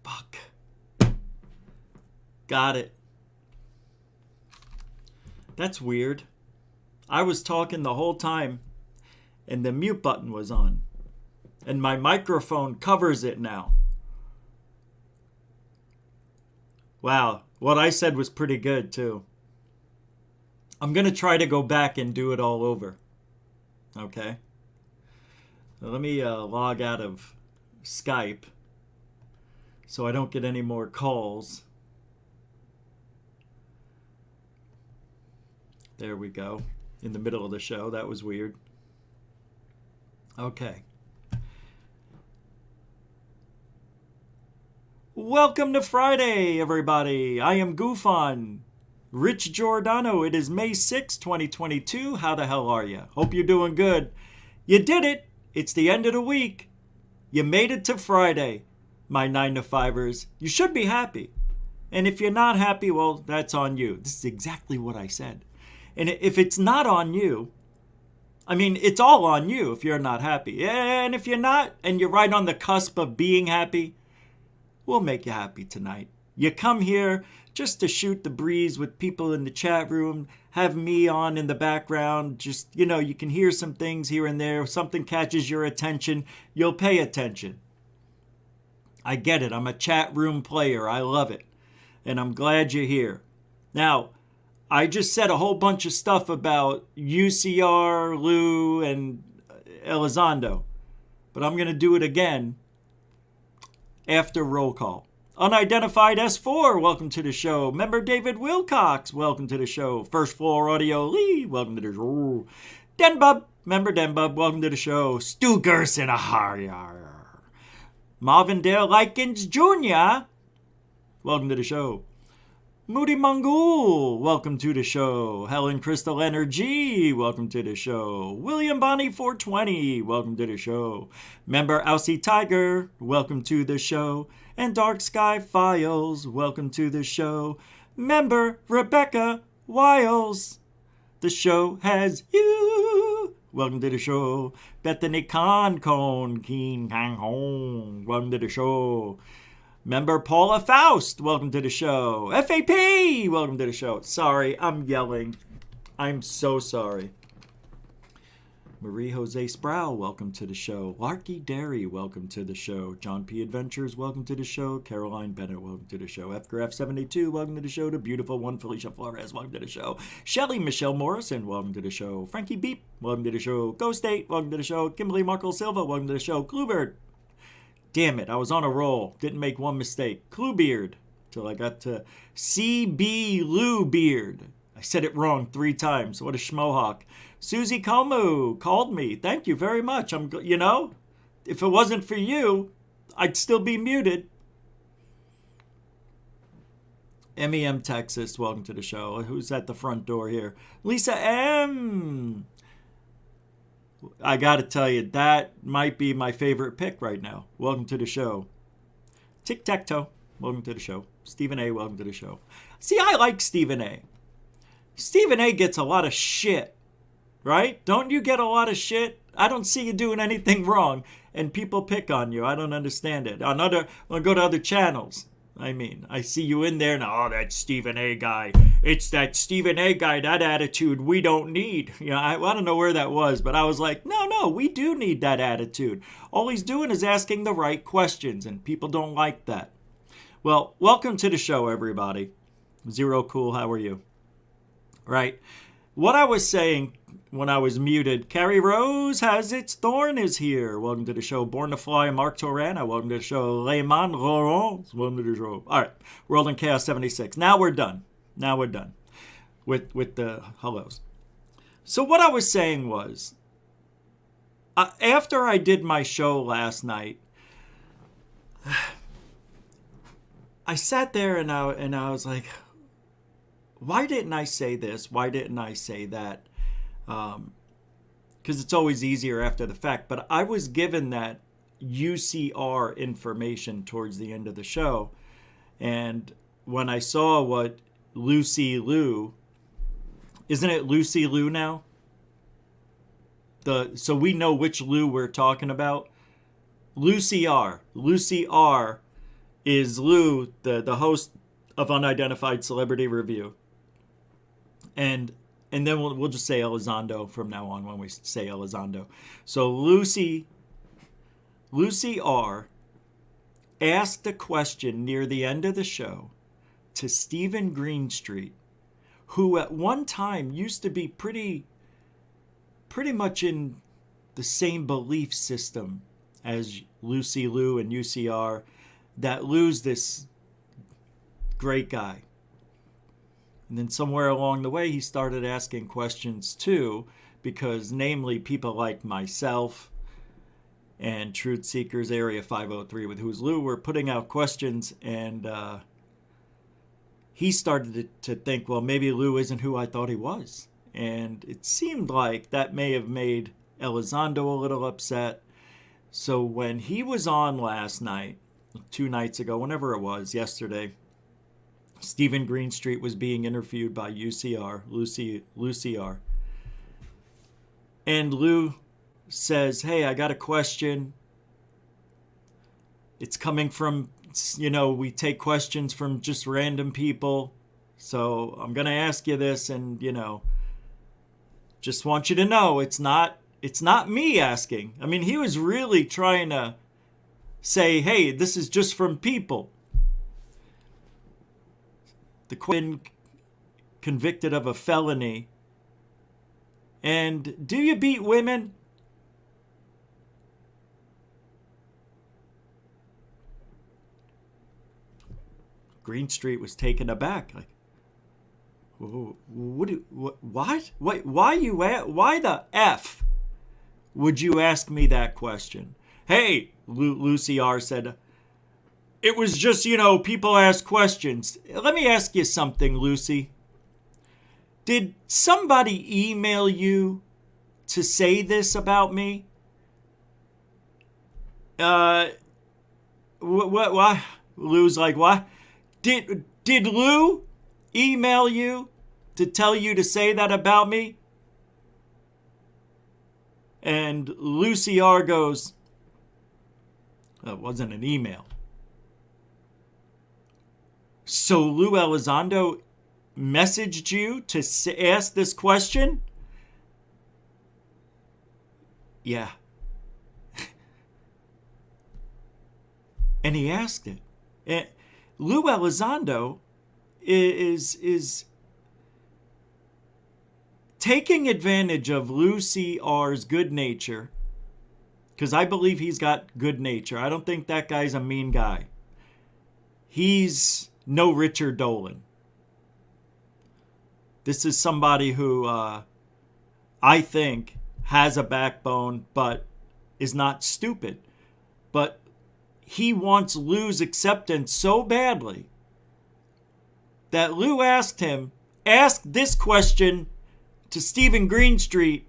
Fuck. Got it. That's weird. I was talking the whole time and the mute button was on. And my microphone covers it now. Wow, what I said was pretty good too. I'm going to try to go back and do it all over. Okay? Let me log out of Skype so I don't get any more calls. There we go. In the middle of the show. That was weird. Okay. Welcome to Friday, everybody. I am GUFON. Rich Giordano. It is May 6, 2022. How the hell are you? Hope you're doing good. You did it. It's the end of the week. You made it to Friday, my 9-to-5ers. You should be happy. And if you're not happy, well, that's on you. This is exactly what I said. And if it's not on you, I mean, it's all on you if you're not happy. And if you're not, and you're right on the cusp of being happy, we'll make you happy tonight. You come here just to shoot the breeze with people in the chat room, have me on in the background. Just, you can hear some things here and there. If something catches your attention, you'll pay attention. I get it. I'm a chat room player. I love it. And I'm glad you're here. Now, I just said a whole bunch of stuff about UCR, Lou, and Elizondo. But I'm going to do it again after roll call. Unidentified S4, welcome to the show. Member David Wilcox, welcome to the show. First Floor Audio Lee, welcome to the show. Denbub, member Denbub, welcome to the show. Stu Gerson, Marvindale Likens Jr., welcome to the show. Moody Mongol, welcome to the show. Helen Crystal Energy, welcome to the show. William Bonnie 420, welcome to the show. Member Aussie Tiger, welcome to the show. And Dark Sky Files, welcome to the show. Member Rebecca Wiles, the show has you. Welcome to the show. Bethany Concone, Keen Kang Hong, welcome to the show. Member Paula Faust, welcome to the show. FAP, welcome to the show. Sorry, I'm yelling. I'm so sorry. Marie Jose Sproul, welcome to the show. Larky Derry, welcome to the show. John P. Adventures, welcome to the show. Caroline Bennett, welcome to the show. FGraph72, welcome to the show. The beautiful one, Felicia Flores, welcome to the show. Shelly Michelle Morrison, welcome to the show. Frankie Beep, welcome to the show. Ghost 8, welcome to the show. Kimberly Markle Silva, welcome to the show. Cluebird, damn it, I was on a roll. Didn't make one mistake. Cluebeard, till I got to CB Lou Beard. I said it wrong 3 times. What a schmohawk. Susie Como called me. Thank you very much. If it wasn't for you, I'd still be muted. MEM Texas, welcome to the show. Who's at the front door here? Lisa M. I gotta tell you, that might be my favorite pick right now. Welcome to the show. Tic Tac Toe, welcome to the show. Stephen A, welcome to the show. See, I like Stephen A. Stephen A gets a lot of shit, right? Don't you get a lot of shit? I don't see you doing anything wrong, and people pick on you. I don't understand it. I'll go to other channels. I see you in there now. Oh, that Stephen A guy. It's that Stephen A guy, that attitude we don't need. I don't know where that was, but I was like, no, we do need that attitude. All he's doing is asking the right questions, and people don't like that. Well, welcome to the show, everybody. Zero Cool, how are you? Right. What I was saying when I was muted, Carrie Rose has its thorn is here. Welcome to the show. Born to Fly, Mark Torana. Welcome to the show. Layman Laurent. Welcome to the show. All right. World in Chaos 76. Now we're done. With the hellos. So what I was saying was, after I did my show last night, I sat there and I was like, why didn't I say this? Why didn't I say that? Because it's always easier after the fact. But I was given that UCR information towards the end of the show. And when I saw what Lucy Liu, isn't it Lucy Liu now? So we know which Liu we're talking about. Lucy R. Lucy R is Lou, the host of Unidentified Celebrity Review. And then we'll just say Elizondo from now on when we say Elizondo. So Lucy R. asked a question near the end of the show to Stephen Greenstreet, who at one time used to be pretty much in the same belief system as Lucy Liu and UCR, that Lou's this great guy. And then somewhere along the way, he started asking questions too, because namely people like myself and Truth Seekers Area 503 with Who's Lou were putting out questions, and he started to think, well, maybe Lou isn't who I thought he was. And it seemed like that may have made Elizondo a little upset. So when he was on last night, 2 nights ago, whenever it was, yesterday, Stephen Greenstreet was being interviewed by UCR, Lucy R. And Lou says, hey, I got a question. It's coming from, we take questions from just random people. So I'm going to ask you this, and, just want you to know it's not me asking. I mean, he was really trying to say, hey, this is just from people. The question, convicted of a felony. And do you beat women? Greenstreet was taken aback, like, what? Wait, why the F would you ask me that question? Hey, Lucy R. said, it was just, people ask questions. Let me ask you something, Lucy. Did somebody email you to say this about me? What? Lou's like, what? Did Lou email you to tell you to say that about me? And Lucy R. goes, it wasn't an email. So Lou Elizondo messaged you to ask this question? Yeah. And he asked it. And Lou Elizondo is taking advantage of Lucy R.'s good nature, because I believe he's got good nature. I don't think that guy's a mean guy. He's no Richard Dolan. This is somebody who I think has a backbone, but is not stupid. But he wants Lou's acceptance so badly that Lou asked him, ask this question to Stephen Greenstreet,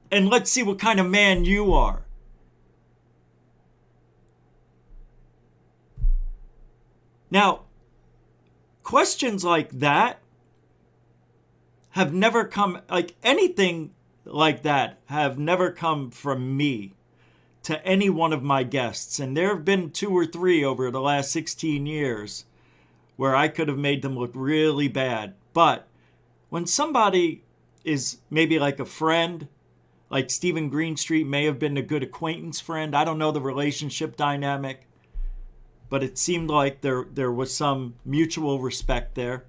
and let's see what kind of man you are. Now, questions like that have never come, like anything like that, have never come from me to any one of my guests. And there have been 2 or 3 over the last 16 years where I could have made them look really bad. But when somebody is maybe like a friend, like Stephen Greenstreet may have been a good acquaintance friend, I don't know the relationship dynamic, but it seemed like there was some mutual respect there.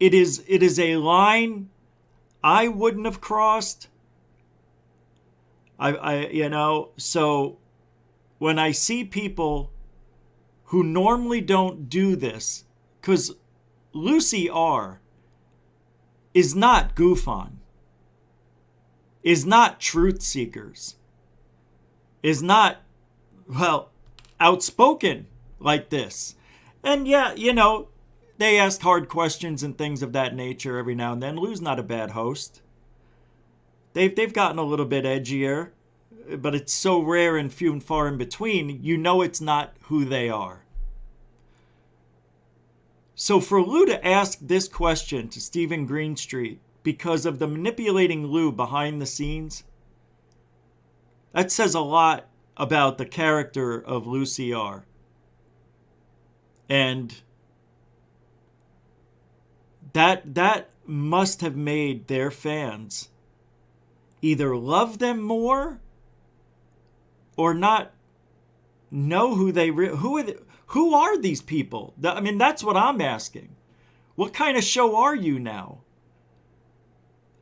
It is a line I wouldn't have crossed. So when I see people who normally don't do this, because Lucy R. is not GUFON, is not Truth Seekers, is not, outspoken like this. And yeah, they ask hard questions and things of that nature every now and then. Lou's not a bad host. They've gotten a little bit edgier, but it's so rare and few and far in between, it's not who they are. So for Lou to ask this question to Stephen Greenstreet because of the manipulating Lou behind the scenes, that says a lot about the character of Lucy R. And that must have made their fans either love them more or not know who are these people? I mean, that's what I'm asking. What kind of show are you now?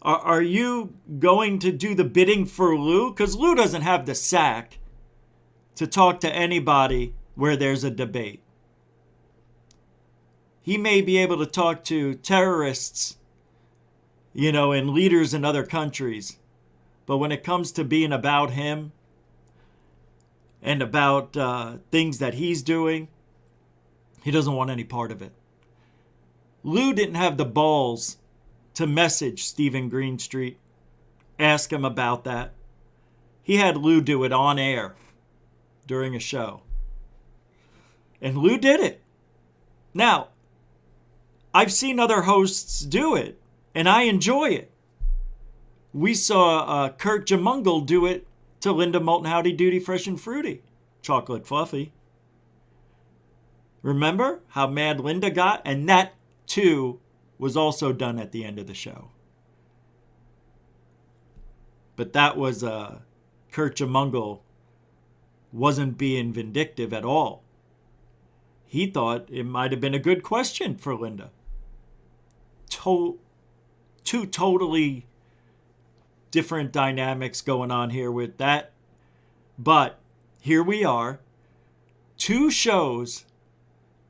Are you going to do the bidding for Lou? Because Lou doesn't have the sack to talk to anybody where there's a debate. He may be able to talk to terrorists, and leaders in other countries. But when it comes to being about him and about things that he's doing, he doesn't want any part of it. Lou didn't have the balls to message Stephen Greenstreet, ask him about that. He had Lou do it on air during a show. And Lou did it. Now, I've seen other hosts do it, and I enjoy it. We saw Kurt Jamungle do it to Linda Moulton Howdy Doody Fresh and Fruity, Chocolate Fluffy. Remember how mad Linda got? And that, too, was also done at the end of the show. But that was Kurt Jamungle wasn't being vindictive at all. He thought it might have been a good question for Linda. Two totally different dynamics going on here with that. But here we are. Two shows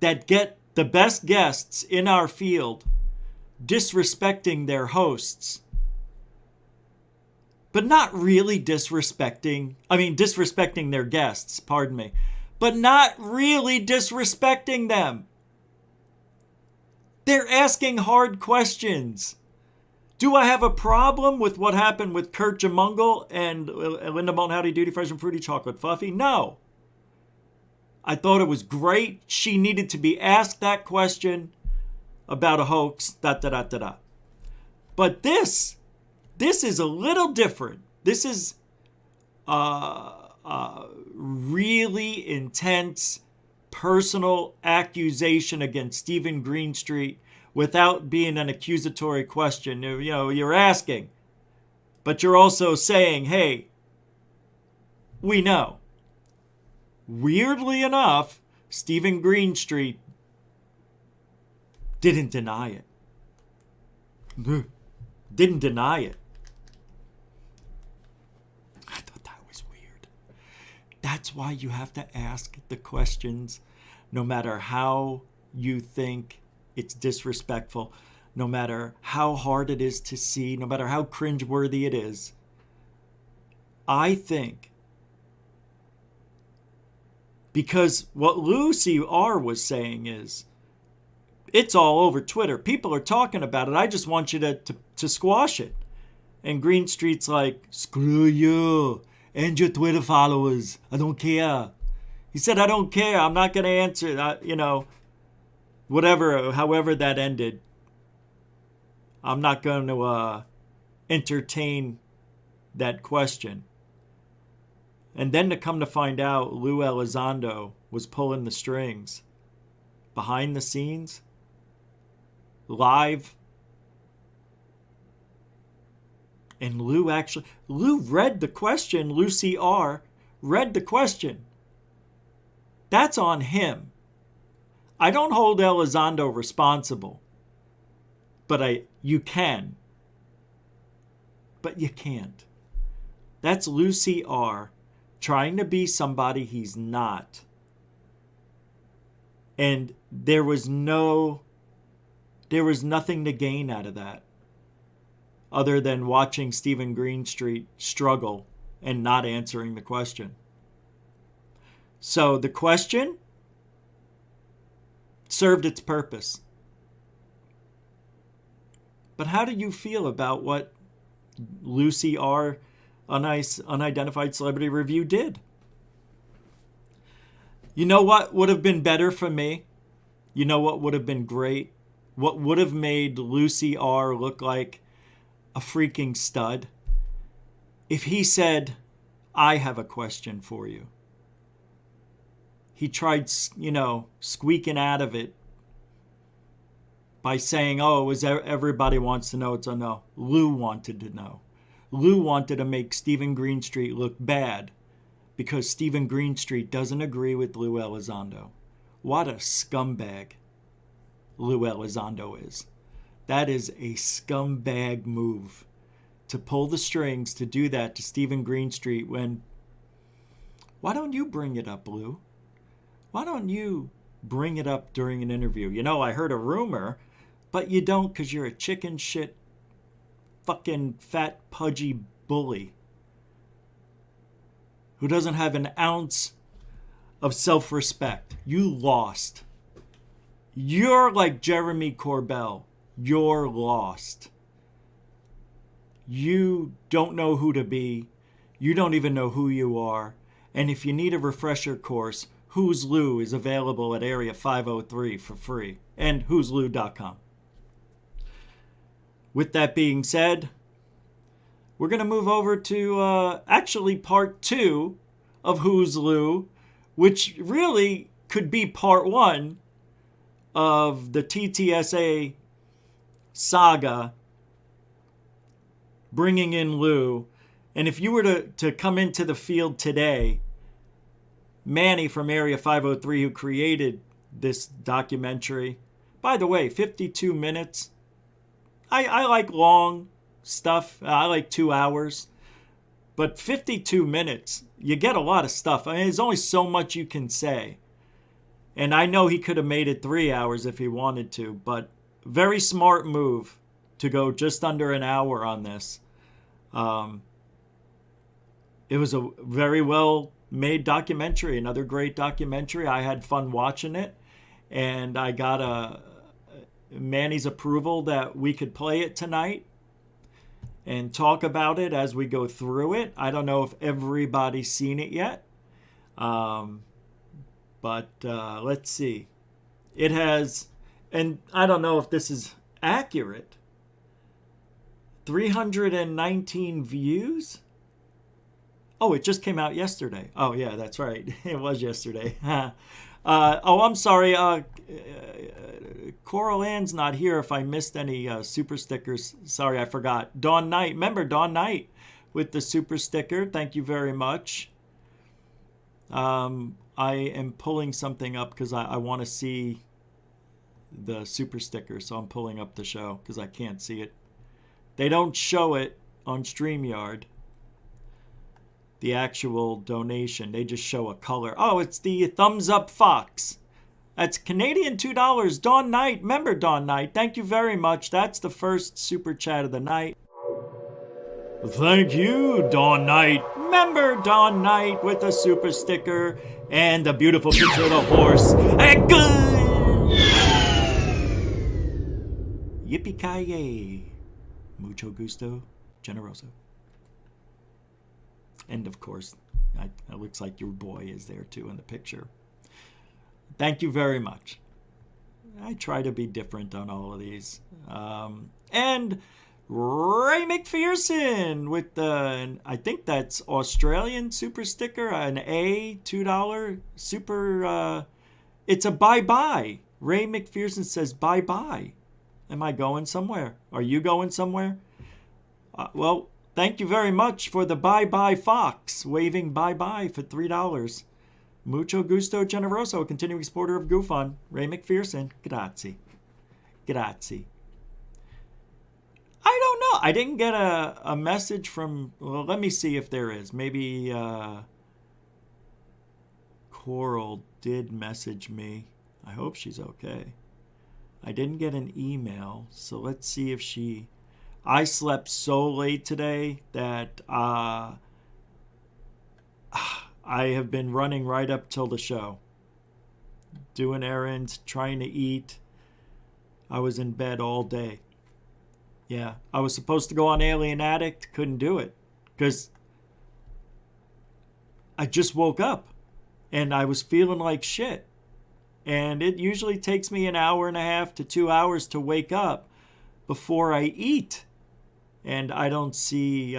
that get the best guests in our field disrespecting their hosts. But not really disrespecting their guests, pardon me. But not really disrespecting them. They're asking hard questions. Do I have a problem with what happened with Kurt Jamungle and Linda Moulton Howdy Doody Fresh and Fruity Chocolate Fluffy? No. I thought it was great. She needed to be asked that question about a hoax, But this is a little different. This is really intense personal accusation against Stephen Greenstreet without being an accusatory question. You're asking, but you're also saying, hey, we know. Weirdly enough, Stephen Greenstreet didn't deny it. Didn't deny it. I thought that was weird. That's why you have to ask the questions, no matter how you think it's disrespectful, no matter how hard it is to see, no matter how cringeworthy it is. I think because what Lucy R. was saying is, it's all over Twitter. People are talking about it. I just want you to squash it. And Greenstreet's like, screw you and your Twitter followers. I don't care. He said, I don't care. I'm not going to answer. However that ended. I'm not going to entertain that question. And then to come to find out, Lou Elizondo was pulling the strings. Behind the scenes. Live. And Lou read the question. Lucy R. read the question. That's on him. I don't hold Elizondo responsible. But you can. But you can't. That's Lucy R. trying to be somebody he's not. And there was nothing to gain out of that other than watching Stephen Greenstreet struggle and not answering the question. So the question served its purpose. But how do you feel about what Lucy R. Unidentified Celebrity Review did? You know what would have been better for me? You know what would have been great? What would have made Lucy R. look like a freaking stud? If he said, I have a question for you. He tried, squeaking out of it by saying, oh, it was everybody wants to know. It's a no. Lou wanted to know. Lou wanted to make Stephen Greenstreet look bad because Stephen Greenstreet doesn't agree with Lou Elizondo. What a scumbag Lou Elizondo is. That is a scumbag move to pull the strings to do that to Stephen Greenstreet when... Why don't you bring it up, Lou? Why don't you bring it up during an interview? I heard a rumor, but you don't because you're a chicken shit, fucking fat, pudgy bully who doesn't have an ounce of self-respect. You lost. You're like Jeremy Corbell. You're lost. You don't know who to be. You don't even know who you are. And if you need a refresher course, Who's Lou is available at Area 503 for free. And who'slou.com. With that being said, we're going to move over to actually part 2 of Who's Lou, which really could be part 1 of the TTSA saga, bringing in Lou. And if you were to come into the field today, Manny from Area 503, who created this documentary, by the way, 52 minutes. I like long stuff. I like 2 hours. But 52 minutes, you get a lot of stuff. I mean, there's only so much you can say. And I know he could have made it 3 hours if he wanted to, but very smart move to go just under an hour on this. It was a very well made documentary, another great documentary. I had fun watching it, and I got Manny's approval that we could play it tonight and talk about it as we go through it. I don't know if everybody's seen it yet, but let's see. It has, and I don't know if this is accurate, 319 views. Oh, it just came out yesterday. Oh, yeah, that's right. It was yesterday. I'm sorry. Coral Ann's not here if I missed any super stickers. Sorry, I forgot. Dawn Knight. Remember Dawn Knight with the super sticker. Thank you very much. I am pulling something up because I want to see the super sticker. So I'm pulling up the show because I can't see it. They don't show it on StreamYard. The actual donation. They just show a color. Oh, it's the Thumbs Up Fox. That's Canadian $2. Dawn Knight. Remember Dawn Knight. Thank you very much. That's the first super chat of the night. Thank you, Dawn Knight. Remember Dawn Knight with the super sticker and the beautiful picture of the horse. Yippee-ki-yay. Mucho gusto, generoso. And of course, it looks like your boy is there too in the picture. Thank you very much. I try to be different on all of these. And Ray McPherson with the, I think that's Australian super sticker, an A, $2 super, it's a bye-bye. Ray McPherson says bye-bye. Am I going somewhere? Are you going somewhere? Well, thank you very much for the bye-bye Fox, waving bye-bye for $3. Mucho gusto generoso, continuing supporter of GUFON, Ray McPherson. Grazie. Grazie. I don't know. I didn't get a message from, well, let me see if there is. Maybe Coral did message me. I hope she's okay. I didn't get an email, so let's see if she... I slept so late today that I have been running right up till the show. Doing errands, trying to eat. I was in bed all day. Yeah, I was supposed to go on Alien Addict. Couldn't do it. Because I just woke up. And I was feeling like shit. And it usually takes me an hour and a half to 2 hours to wake up before I eat. And I don't see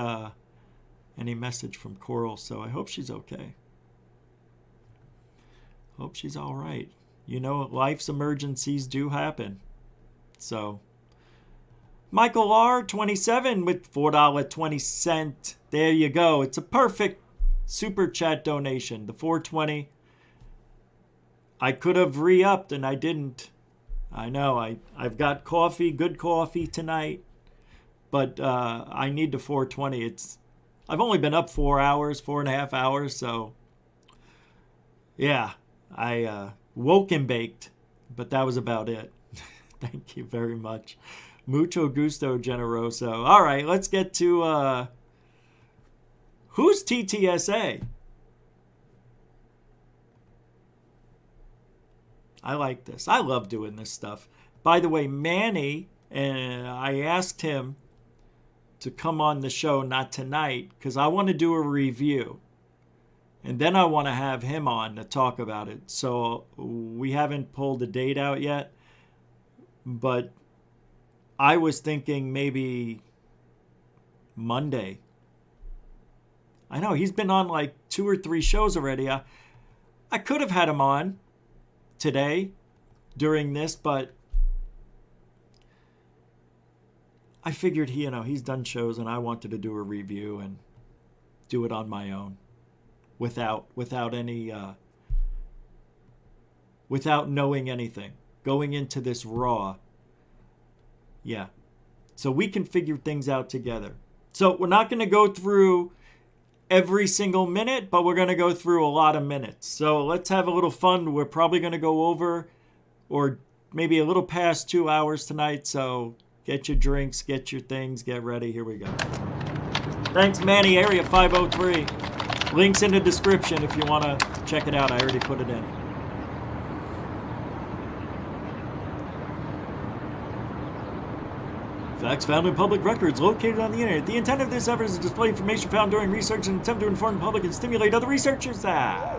any message from Coral, so I hope she's okay. Hope she's all right. You know, life's emergencies do happen. So, Michael R., 27 with $4.20. There you go. It's a perfect super chat donation. The $4.20. I could have re-upped and I didn't. I know. I've got coffee, good coffee tonight. But I need the $4.20. I've only been up 4 hours, 4.5 hours. So, yeah. I woke and baked. But that was about it. Thank you very much. Mucho gusto, generoso. All right, let's get to who's TTSA? I like this. I love doing this stuff. By the way, Manny, I asked him to come on the show, not tonight, because I want to do a review. And then I want to have him on to talk about it. So we haven't pulled the date out yet. But I was thinking maybe Monday. I know, he's been on like 2 or 3 shows already. I could have had him on today during this, but I figured he's done shows and I wanted to do a review and do it on my own without any without knowing anything. Going into this raw. Yeah. So we can figure things out together. So we're not going to go through every single minute, but we're going to go through a lot of minutes. So let's have a little fun. We're probably going to go over or maybe a little past 2 hours tonight. So get your drinks, get your things, get ready. Here we go. Thanks, Manny, Area 503. Links in the description if you want to check it out. I already put it in. Facts found in public records located on the internet. The intent of this effort is to display information found during research and attempt to inform the public and stimulate other researchers. I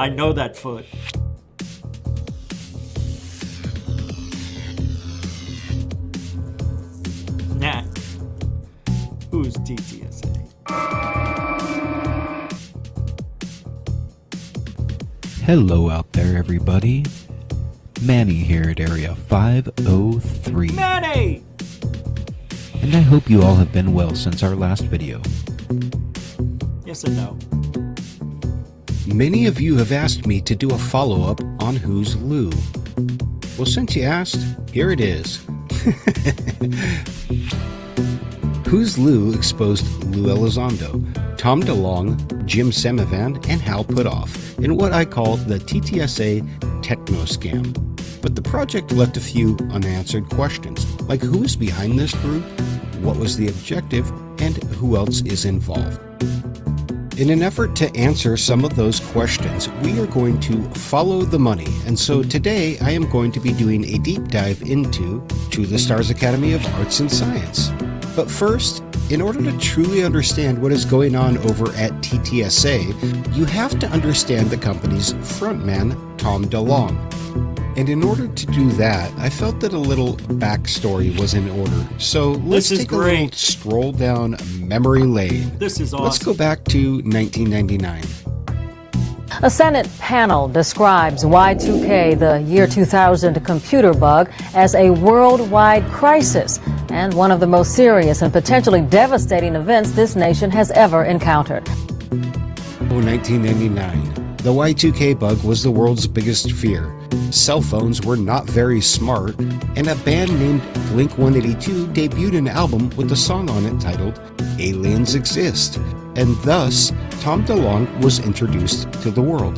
know that foot. Nah. Who's TTSA? Hello out there, everybody. Manny here at Area 503. Manny! And I hope you all have been well since our last video. Yes and no. Many of you have asked me to do a follow-up on Who's Lou. Well, since you asked, here it is. Who's Lou exposed Lou Elizondo, Tom DeLonge, Jim Semivan, and Hal Putoff in what I call the TTSA techno scam. But the project left a few unanswered questions, like who is behind this group, what was the objective, and who else is involved. In an effort to answer some of those questions, we are going to follow the money, and so today I am going to be doing a deep dive into To the Stars Academy of Arts and Science. But first, in order to truly understand what is going on over at TTSA, you have to understand the company's frontman, Tom DeLonge. And in order to do that, I felt that a little backstory was in order. So let's take a little stroll down memory lane. This is awesome. Let's go back to 1999. A Senate panel describes Y2K, the year 2000 computer bug, as a worldwide crisis and one of the most serious and potentially devastating events this nation has ever encountered. 1999. The Y2K bug was the world's biggest fear. Cell phones were not very smart, and a band named Blink-182 debuted an album with a song on it titled Aliens Exist, and thus Tom DeLonge was introduced to the world.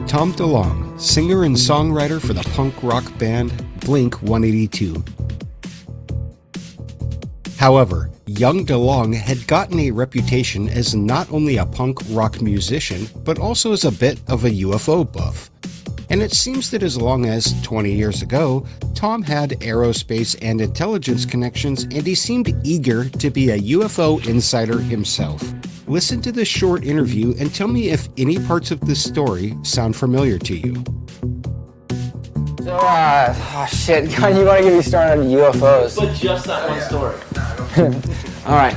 Tom DeLonge, singer and songwriter for the punk rock band Blink-182. However, young DeLonge had gotten a reputation as not only a punk rock musician, but also as a bit of a UFO buff. And it seems that as long as 20 years ago, Tom had aerospace and intelligence connections, and he seemed eager to be a UFO insider himself. Listen to this short interview and tell me if any parts of this story sound familiar to you. So, oh shit, God, you want to get me started on UFOs? But just that one story. All right.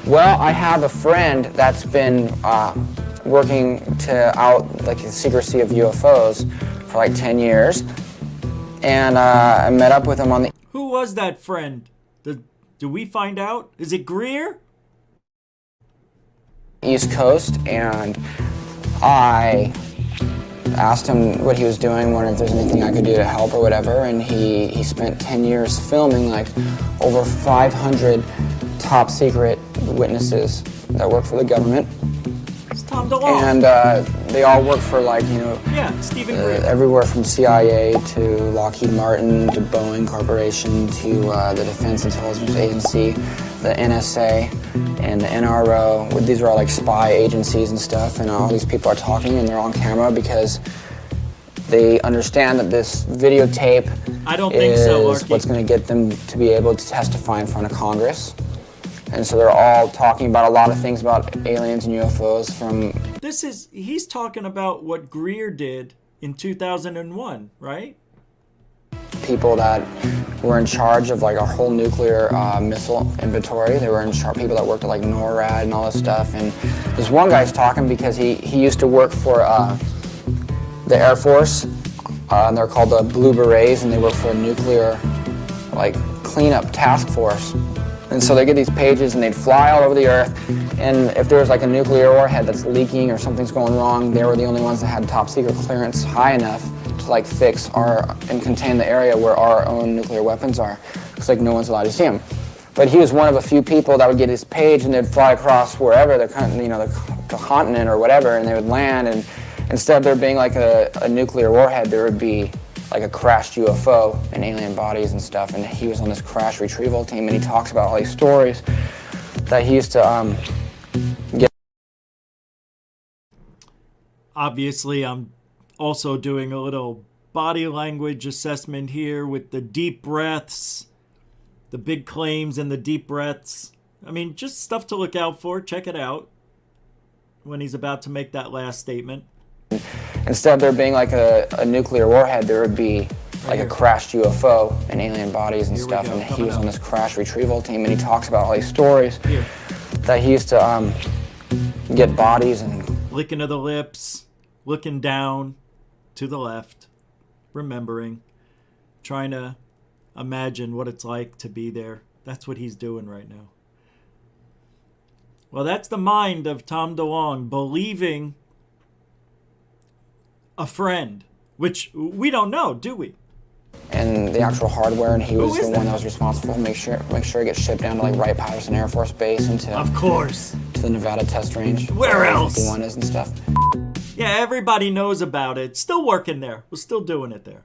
Well, I have a friend that's been working to out like the secrecy of UFOs for like 10 years, and I met up with him on the Who was that friend? Do we find out? Is it Greer? East Coast, and I asked him what he was doing, wondering if there's anything I could do to help or whatever, and he spent 10 years filming like over 500 top secret witnesses that work for the government. It's Tom DeLonge. And they all work for like, you know, Yeah, Stephen Greer. everywhere from CIA to Lockheed Martin to Boeing Corporation to the Defense Intelligence Agency, the NSA, and the NRO. These are all like spy agencies and stuff, and all these people are talking and they're on camera because they understand that this videotape I don't think so, is Larky. what's going to get them to be able to testify in front of Congress. And so they're all talking about a lot of things about aliens and UFOs from He's talking about what Greer did in 2001, right? people that were in charge of like our whole nuclear missile inventory. They were in charge, people that worked at like NORAD and all this stuff. And this one guy's talking because he used to work for the Air Force, and they're called the Blue Berets, and they work for a nuclear like cleanup task force. And so they get these pages and they'd fly all over the earth, and if there was like a nuclear warhead that's leaking or something's going wrong, they were the only ones that had top secret clearance high enough to like fix and contain the area where our own nuclear weapons are, because like no one's allowed to see them. But he was one of a few people that would get his page and they'd fly across wherever, the continent or whatever, and they would land, and instead of there being like a nuclear warhead, there would be like a crashed UFO and alien bodies and stuff. And he was on this crash retrieval team, and he talks about all these stories that he used to get. Obviously, I'm also doing a little body language assessment here with the deep breaths, the big claims and the deep breaths. I mean, just stuff to look out for. Check it out when he's about to make that last statement. Instead of there being like a nuclear warhead, there would be like a crashed UFO and alien bodies and stuff. And he was on this crash retrieval team, and he talks about all these stories that he used to get bodies and Licking of the lips, looking down to the left, remembering, trying to imagine what it's like to be there. That's what he's doing right now. Well, that's the mind of Tom DeLonge, believing a friend, which we don't know, do we? and the actual hardware, and he was is the one that was responsible to make sure it gets shipped down to like Wright-Patterson Air Force Base and Of course. to the Nevada test range. Where else? 51 is and stuff. Yeah, everybody knows about it. Still working there. We're still doing it there.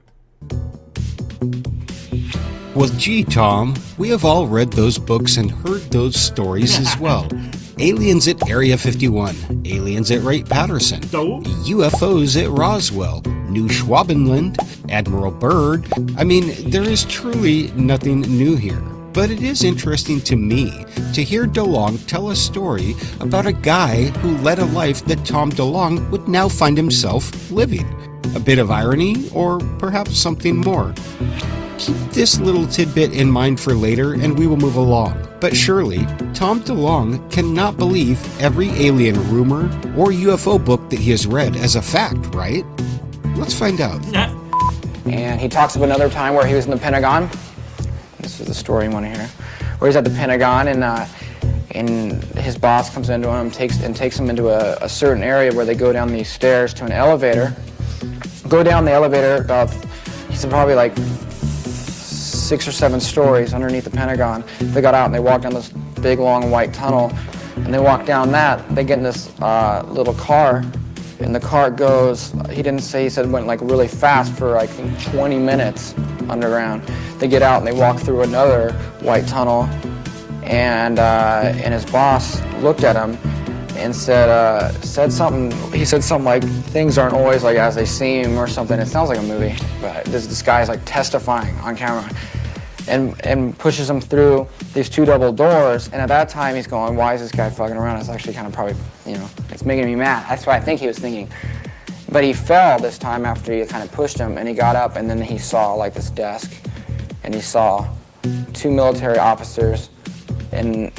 Well, gee, Tom, we have all read those books and heard those stories as well. Aliens at Area 51, aliens at Wright-Patterson, So? UFOs at Roswell, New Schwabenland, Admiral Byrd. I mean, there is truly nothing new here. But it is interesting to me to hear DeLonge tell a story about a guy who led a life that Tom DeLonge would now find himself living. A bit of irony, or perhaps something more. Keep this little tidbit in mind for later and we will move along. But surely, Tom DeLonge cannot believe every alien rumor or UFO book that he has read as a fact, right? Let's find out. And he talks of another time where he was in the Pentagon. This is the story you want to hear. Where he's at the Pentagon, and his boss comes into him, takes him into a certain area where they go down these stairs to an elevator. Go down the elevator about, he said probably like 6 or 7 stories underneath the Pentagon. They got out and they walked down this big long white tunnel, and they walk down that. They get in this little car, and the car goes, he didn't say, he said it went like really fast for like 20 minutes underground. They get out and they walk through another white tunnel, and his boss looked at him and said something. He said something like, "Things aren't always like as they seem," or something. It sounds like a movie, but this guy's like testifying on camera. and pushes him through these 2 double doors. And at that time, he's going, why is this guy fucking around? It's actually kind of probably, you know, it's making me mad. That's what I think he was thinking. But he fell this time after he kind of pushed him, and he got up, and then he saw like this desk, and he saw 2 military officers, and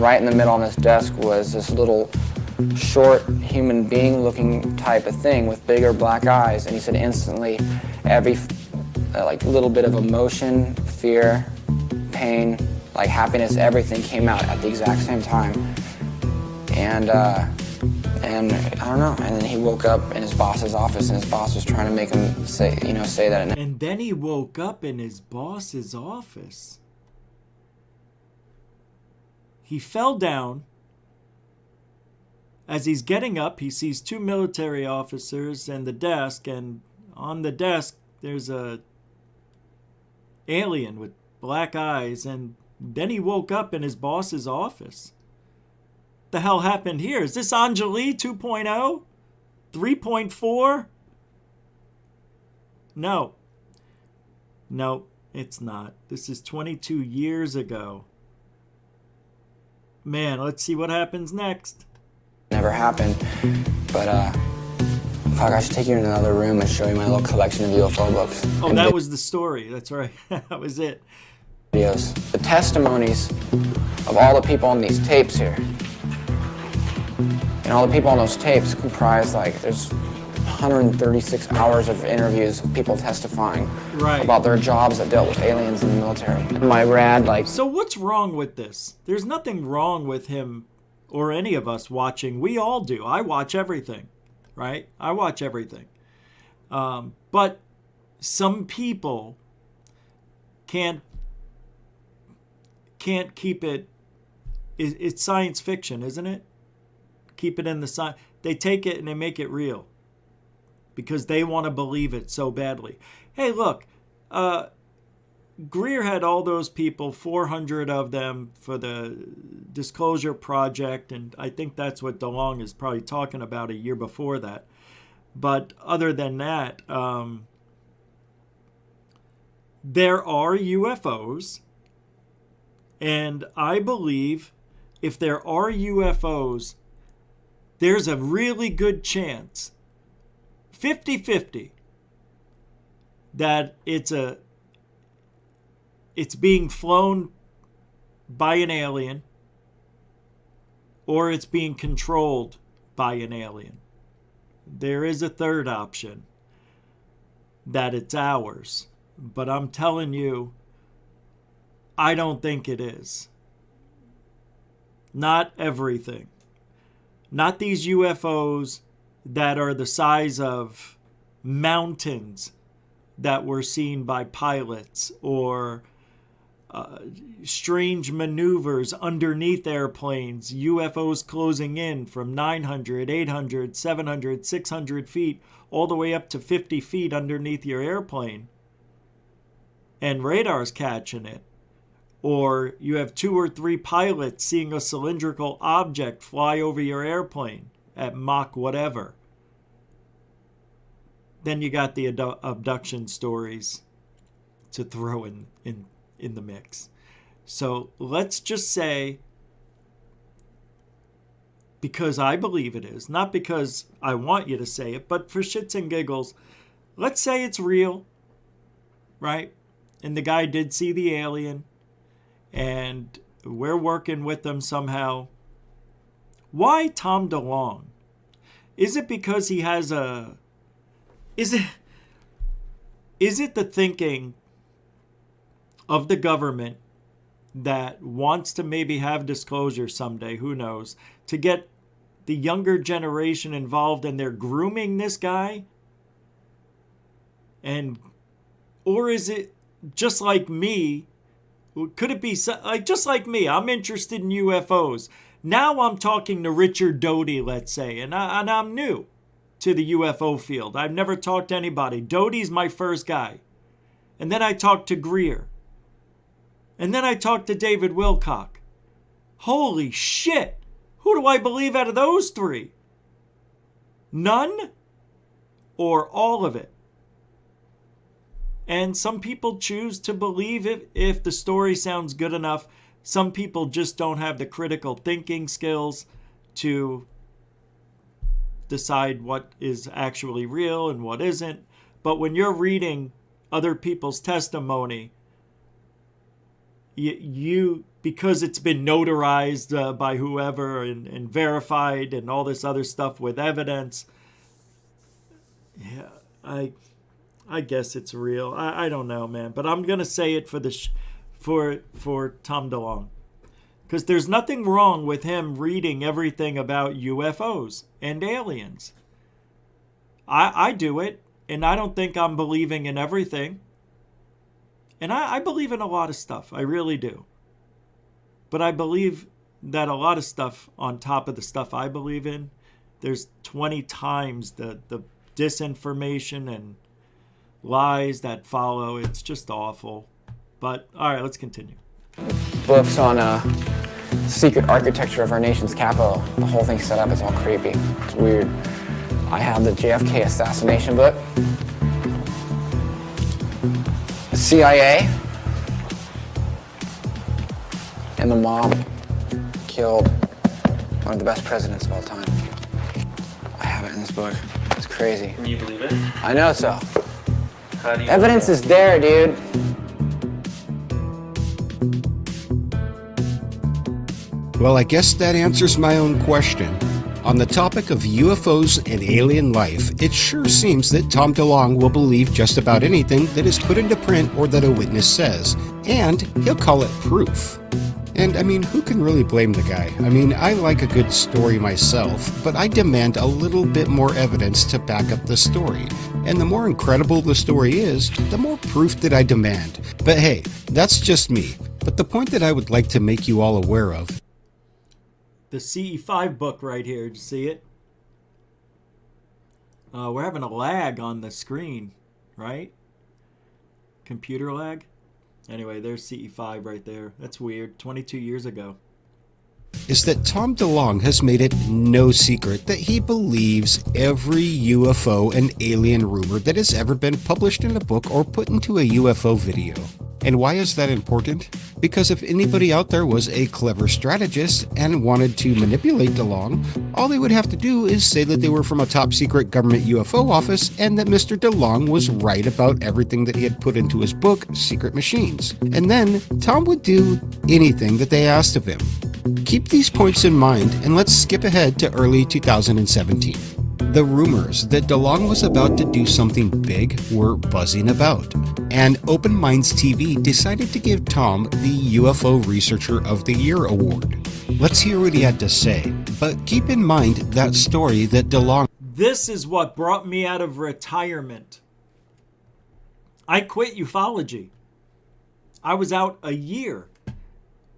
right in the middle on this desk was this little short human being looking type of thing with bigger black eyes. And he said instantly every like little bit of emotion, fear, pain, like happiness, everything came out at the exact same time. And I don't know, and then he woke up in his boss's office, and his boss was trying to make him say that. And then he woke up in his boss's office. He fell down. As he's getting up, he sees 2 military officers and the desk, and on the desk there's a alien with black eyes, and then he woke up in his boss's office. The hell happened here? Is this Anjali 2.0? 3.4? No. No, it's not. This is 22 years ago. Man, let's see what happens next. Never happened, but fuck, I should take you in another room and show you my little collection of UFO books. Oh, that was the story. That's right. That was it. Videos. The testimonies of all the people on these tapes here. And all the people on those tapes comprise, like, there's 136 hours of interviews of people testifying about their jobs that dealt with aliens in the military. My rad, like... So what's wrong with this? There's nothing wrong with him or any of us watching. We all do. I watch everything, right? I watch everything. But some people can't keep it. It's science fiction, isn't it? Keep it in the science. They take it and they make it real because they want to believe it so badly. Hey, look, Greer had all those people, 400 of them, for the Disclosure Project, and I think that's what DeLonge is probably talking about a year before that. But other than that, there are UFOs, and I believe if there are UFOs, there's a really good chance, 50-50, that it's being flown by an alien or it's being controlled by an alien. There is a third option, that it's ours. But I'm telling you, I don't think it is. Not everything. Not these UFOs that are the size of mountains that were seen by pilots, or strange maneuvers underneath airplanes, UFOs closing in from 900, 800, 700, 600 feet, all the way up to 50 feet underneath your airplane, and radar's catching it. Or you have 2 or 3 pilots seeing a cylindrical object fly over your airplane at Mach whatever. Then you got the abduction stories to throw in the mix. So let's just say, because I believe it is, not because I want you to say it, but for shits and giggles, let's say it's real, right? And the guy did see the alien, and we're working with them somehow. Why Tom DeLonge? Is it because he has a... Is it the thinking of the government that wants to maybe have disclosure someday, who knows, to get the younger generation involved, and they're grooming this guy? Or is it just like me? Could it be like just like me? I'm interested in UFOs. Now I'm talking to Richard Doty, let's say, and I'm new to the UFO field. I've never talked to anybody. Doty's my first guy. And then I talked to Greer. And then I talked to David Wilcock. Holy shit! Who do I believe out of those 3? None? Or all of it? And some people choose to believe it if the story sounds good enough. Some people just don't have the critical thinking skills to decide what is actually real and what isn't. But when you're reading other people's testimony, you because it's been notarized by whoever and verified and all this other stuff with evidence, yeah, I guess it's real. I don't know, man, but I'm gonna say it for Tom DeLonge, because there's nothing wrong with him reading everything about UFOs and aliens. I do it, and I don't think I'm believing in everything. And I believe in a lot of stuff. I really do. But I believe that a lot of stuff on top of the stuff I believe in, there's 20 times the disinformation and lies that follow. It's just awful. But all right, let's continue. Books on secret architecture of our nation's capital. The whole thing's set up. It's all creepy. It's weird. I have the JFK assassination book. The CIA and the mob killed one of the best presidents of all time. I have it in this book. It's crazy. Can you believe it? I know so. How do you Evidence is there, dude. Well, I guess that answers my own question. On the topic of UFOs and alien life, it sure seems that Tom DeLonge will believe just about anything that is put into print or that a witness says, and he'll call it proof. And I mean, who can really blame the guy? I mean, I like a good story myself, but I demand a little bit more evidence to back up the story. And the more incredible the story is, the more proof that I demand. But hey, that's just me. But the point that I would like to make you all aware of, The CE5 book right here. Did you see it? We're having a lag on the screen, right? Computer lag? Anyway, there's CE5 right there. That's weird. 22 years ago. is that Tom DeLonge has made it no secret that he believes every UFO and alien rumor that has ever been published in a book or put into a UFO video. And why is that important? Because if anybody out there was a clever strategist and wanted to manipulate DeLonge, all they would have to do is say that they were from a top secret government UFO office and that Mr. DeLonge was right about everything that he had put into his book, Secret Machines. And then Tom would do anything that they asked of him. Keep these points in mind and let's skip ahead to early 2017. The rumors that DeLonge was about to do something big were buzzing about, and Open Minds TV decided to give Tom the UFO Researcher of the Year award. Let's hear what he had to say, but keep in mind that story that DeLonge... This is what brought me out of retirement. I quit ufology. I was out a year,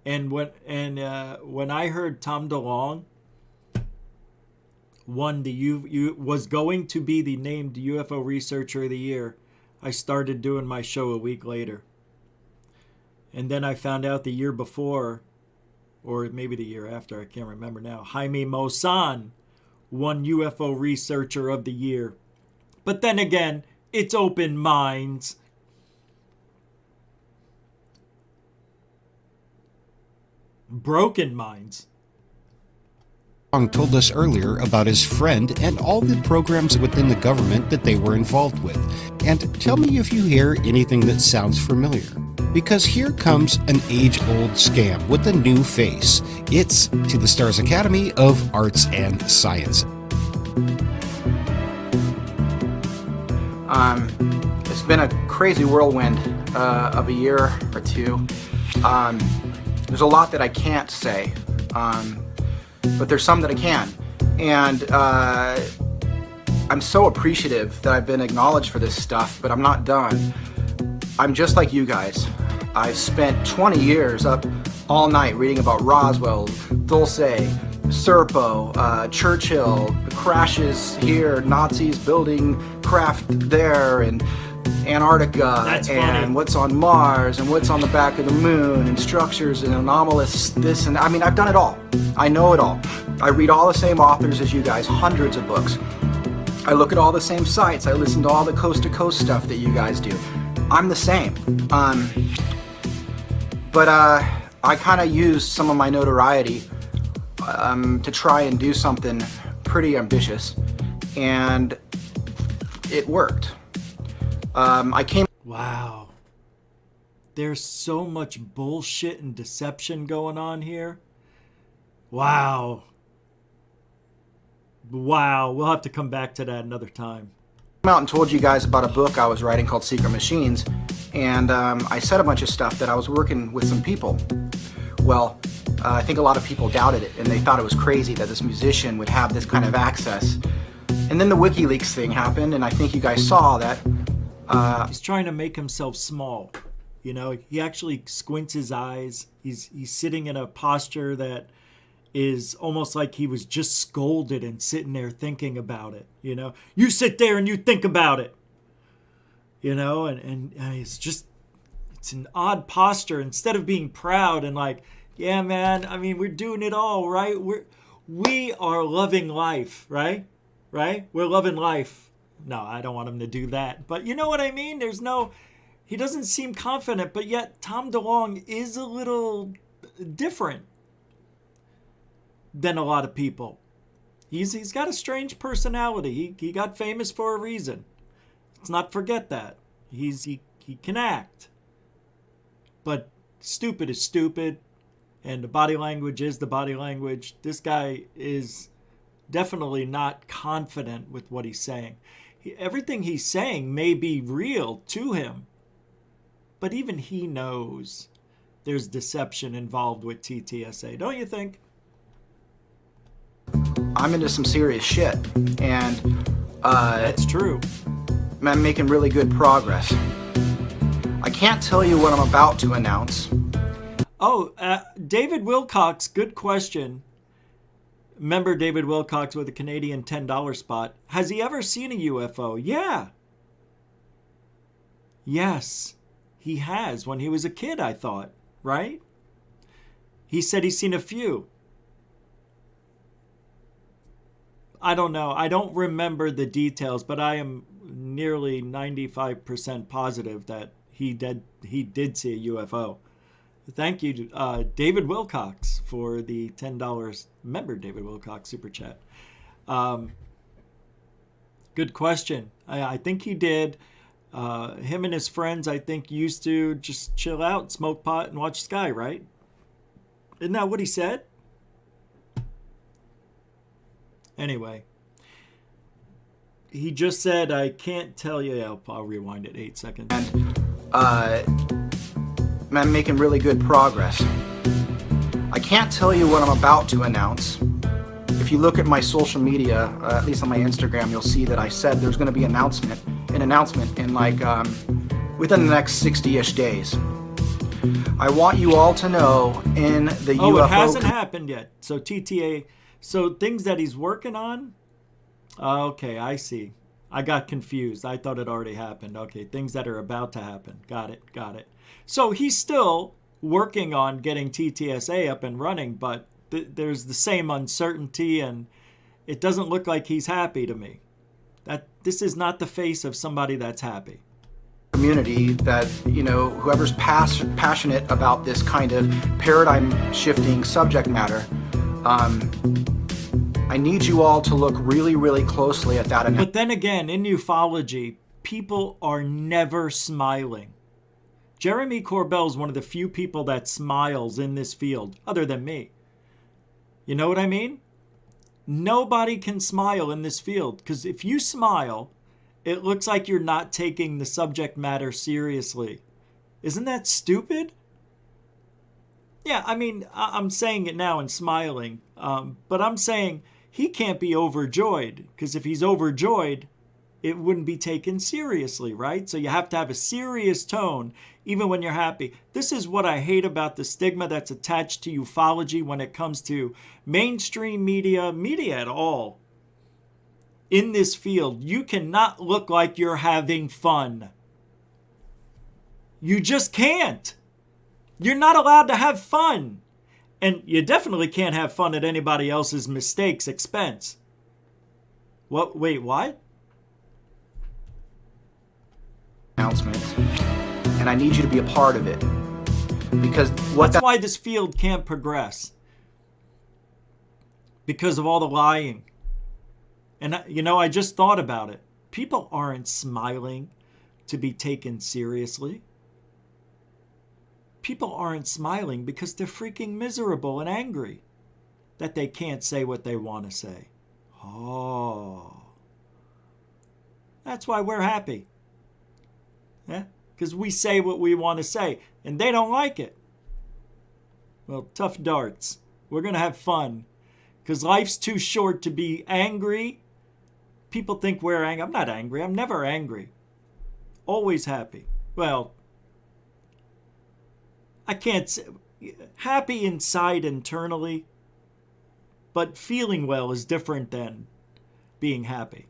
and when I heard Tom DeLonge was going to be the named UFO Researcher of the Year, I started doing my show a week later. And then I found out the year before, or maybe the year after, I can't remember now, Jaime Maussan won UFO Researcher of the Year. But then again, it's Open Minds. Broken minds. told us earlier about his friend and all the programs within the government that they were involved with. And tell me if you hear anything that sounds familiar. Because here comes an age-old scam with a new face. It's To the Stars Academy of Arts and Science. It's been a crazy whirlwind of a year or two. There's a lot that I can't say. But there's some that I can. And I'm so appreciative that I've been acknowledged for this stuff, but I'm not done. I'm just like you guys. I've spent 20 years up all night reading about Roswell, Dulce, Serpo, Churchill, the crashes here, Nazis building craft there, and Antarctica, and what's on Mars, and what's on the back of the moon, and structures and anomalous this, and I mean, I've done it all. I know it all. I read all the same authors as you guys, hundreds of books. I look at all the same sites. I listen to all the coast-to-coast stuff that you guys do. I'm the same. But I kind of used some of my notoriety to try and do something pretty ambitious, and it worked. Wow. There's so much bullshit and deception going on here. Wow. Wow. We'll have to come back to that another time. Out and told you guys about a book I was writing called Secret Machines, and I said a bunch of stuff that I was working with some people. Well, I think a lot of people doubted it, and they thought it was crazy that this musician would have this kind of access. And then the WikiLeaks thing happened, and I think you guys saw that. He's trying to make himself small. You know, he actually squints his eyes. He's sitting in a posture that is almost like he was just scolded and sitting there thinking about it. You know, you sit there and you think about it. You know, and it's an odd posture. Instead of being proud and like, yeah, man, I mean, we're doing it all, right? We are loving life, right? Right? We're loving life. No, I don't want him to do that. But you know what I mean? He doesn't seem confident, but yet Tom DeLonge is a little different than a lot of people. He's got a strange personality. He got famous for a reason. Let's not forget that. He can act. But stupid is stupid, and the body language is the body language. This guy is definitely not confident with what he's saying. Everything he's saying may be real to him, but even he knows there's deception involved with TTSA, don't you think? I'm into some serious shit, and that's true. I'm making really good progress. I can't tell you what I'm about to announce. Oh, David Wilcox, good question. Remember David Wilcox with a Canadian $10 spot. Has he ever seen a UFO? Yeah. Yes, he has when he was a kid, I thought, right? He said he's seen a few. I don't know. I don't remember the details, but I am nearly 95% positive that he did see a UFO. Thank you, David Wilcox, for the $10. Remember David Wilcox super chat. Good question. I think he did. Him and his friends, I think, used to just chill out, smoke pot, and watch Sky, right? Isn't that what he said? Anyway. He just said, I can't tell you. I'll rewind it 8 seconds. And I'm making really good progress. I can't tell you what I'm about to announce. If you look at my social media, at least on my Instagram, you'll see that I said there's going to be an announcement in like within the next 60-ish days. I want you all to know in the UFO. Oh, it hasn't happened yet. So TTA, so things that he's working on. Okay, I see. I got confused. I thought it already happened. Okay, things that are about to happen. Got it. So he's still working on getting TTSA up and running, but there's the same uncertainty, and it doesn't look like he's happy to me. That this is not the face of somebody that's happy. Community that, you know, whoever's passionate about this kind of paradigm shifting subject matter, I need you all to look really, really closely at that. But then again, in ufology, people are never smiling. Jeremy Corbell is one of the few people that smiles in this field, other than me. You know what I mean? Nobody can smile in this field, because if you smile, it looks like you're not taking the subject matter seriously. Isn't that stupid? Yeah, I mean, I'm saying it now and smiling, but I'm saying he can't be overjoyed, because if he's overjoyed, it wouldn't be taken seriously, right? So you have to have a serious tone, even when you're happy. This is what I hate about the stigma that's attached to ufology when it comes to mainstream media at all. In this field, you cannot look like you're having fun. You just can't. You're not allowed to have fun. And you definitely can't have fun at anybody else's mistakes' expense. What? Wait, what? Announcement. and I need you to be a part of it. Because that's why this field can't progress. Because of all the lying. And, you know, I just thought about it. People aren't smiling to be taken seriously. People aren't smiling because they're freaking miserable and angry that they can't say what they want to say. Oh. That's why we're happy. Yeah? Because we say what we want to say, and they don't like it. Well, tough darts. We're going to have fun. Because life's too short to be angry. People think we're angry. I'm not angry. I'm never angry. Always happy. Well, I can't say happy inside internally, but feeling well is different than being happy.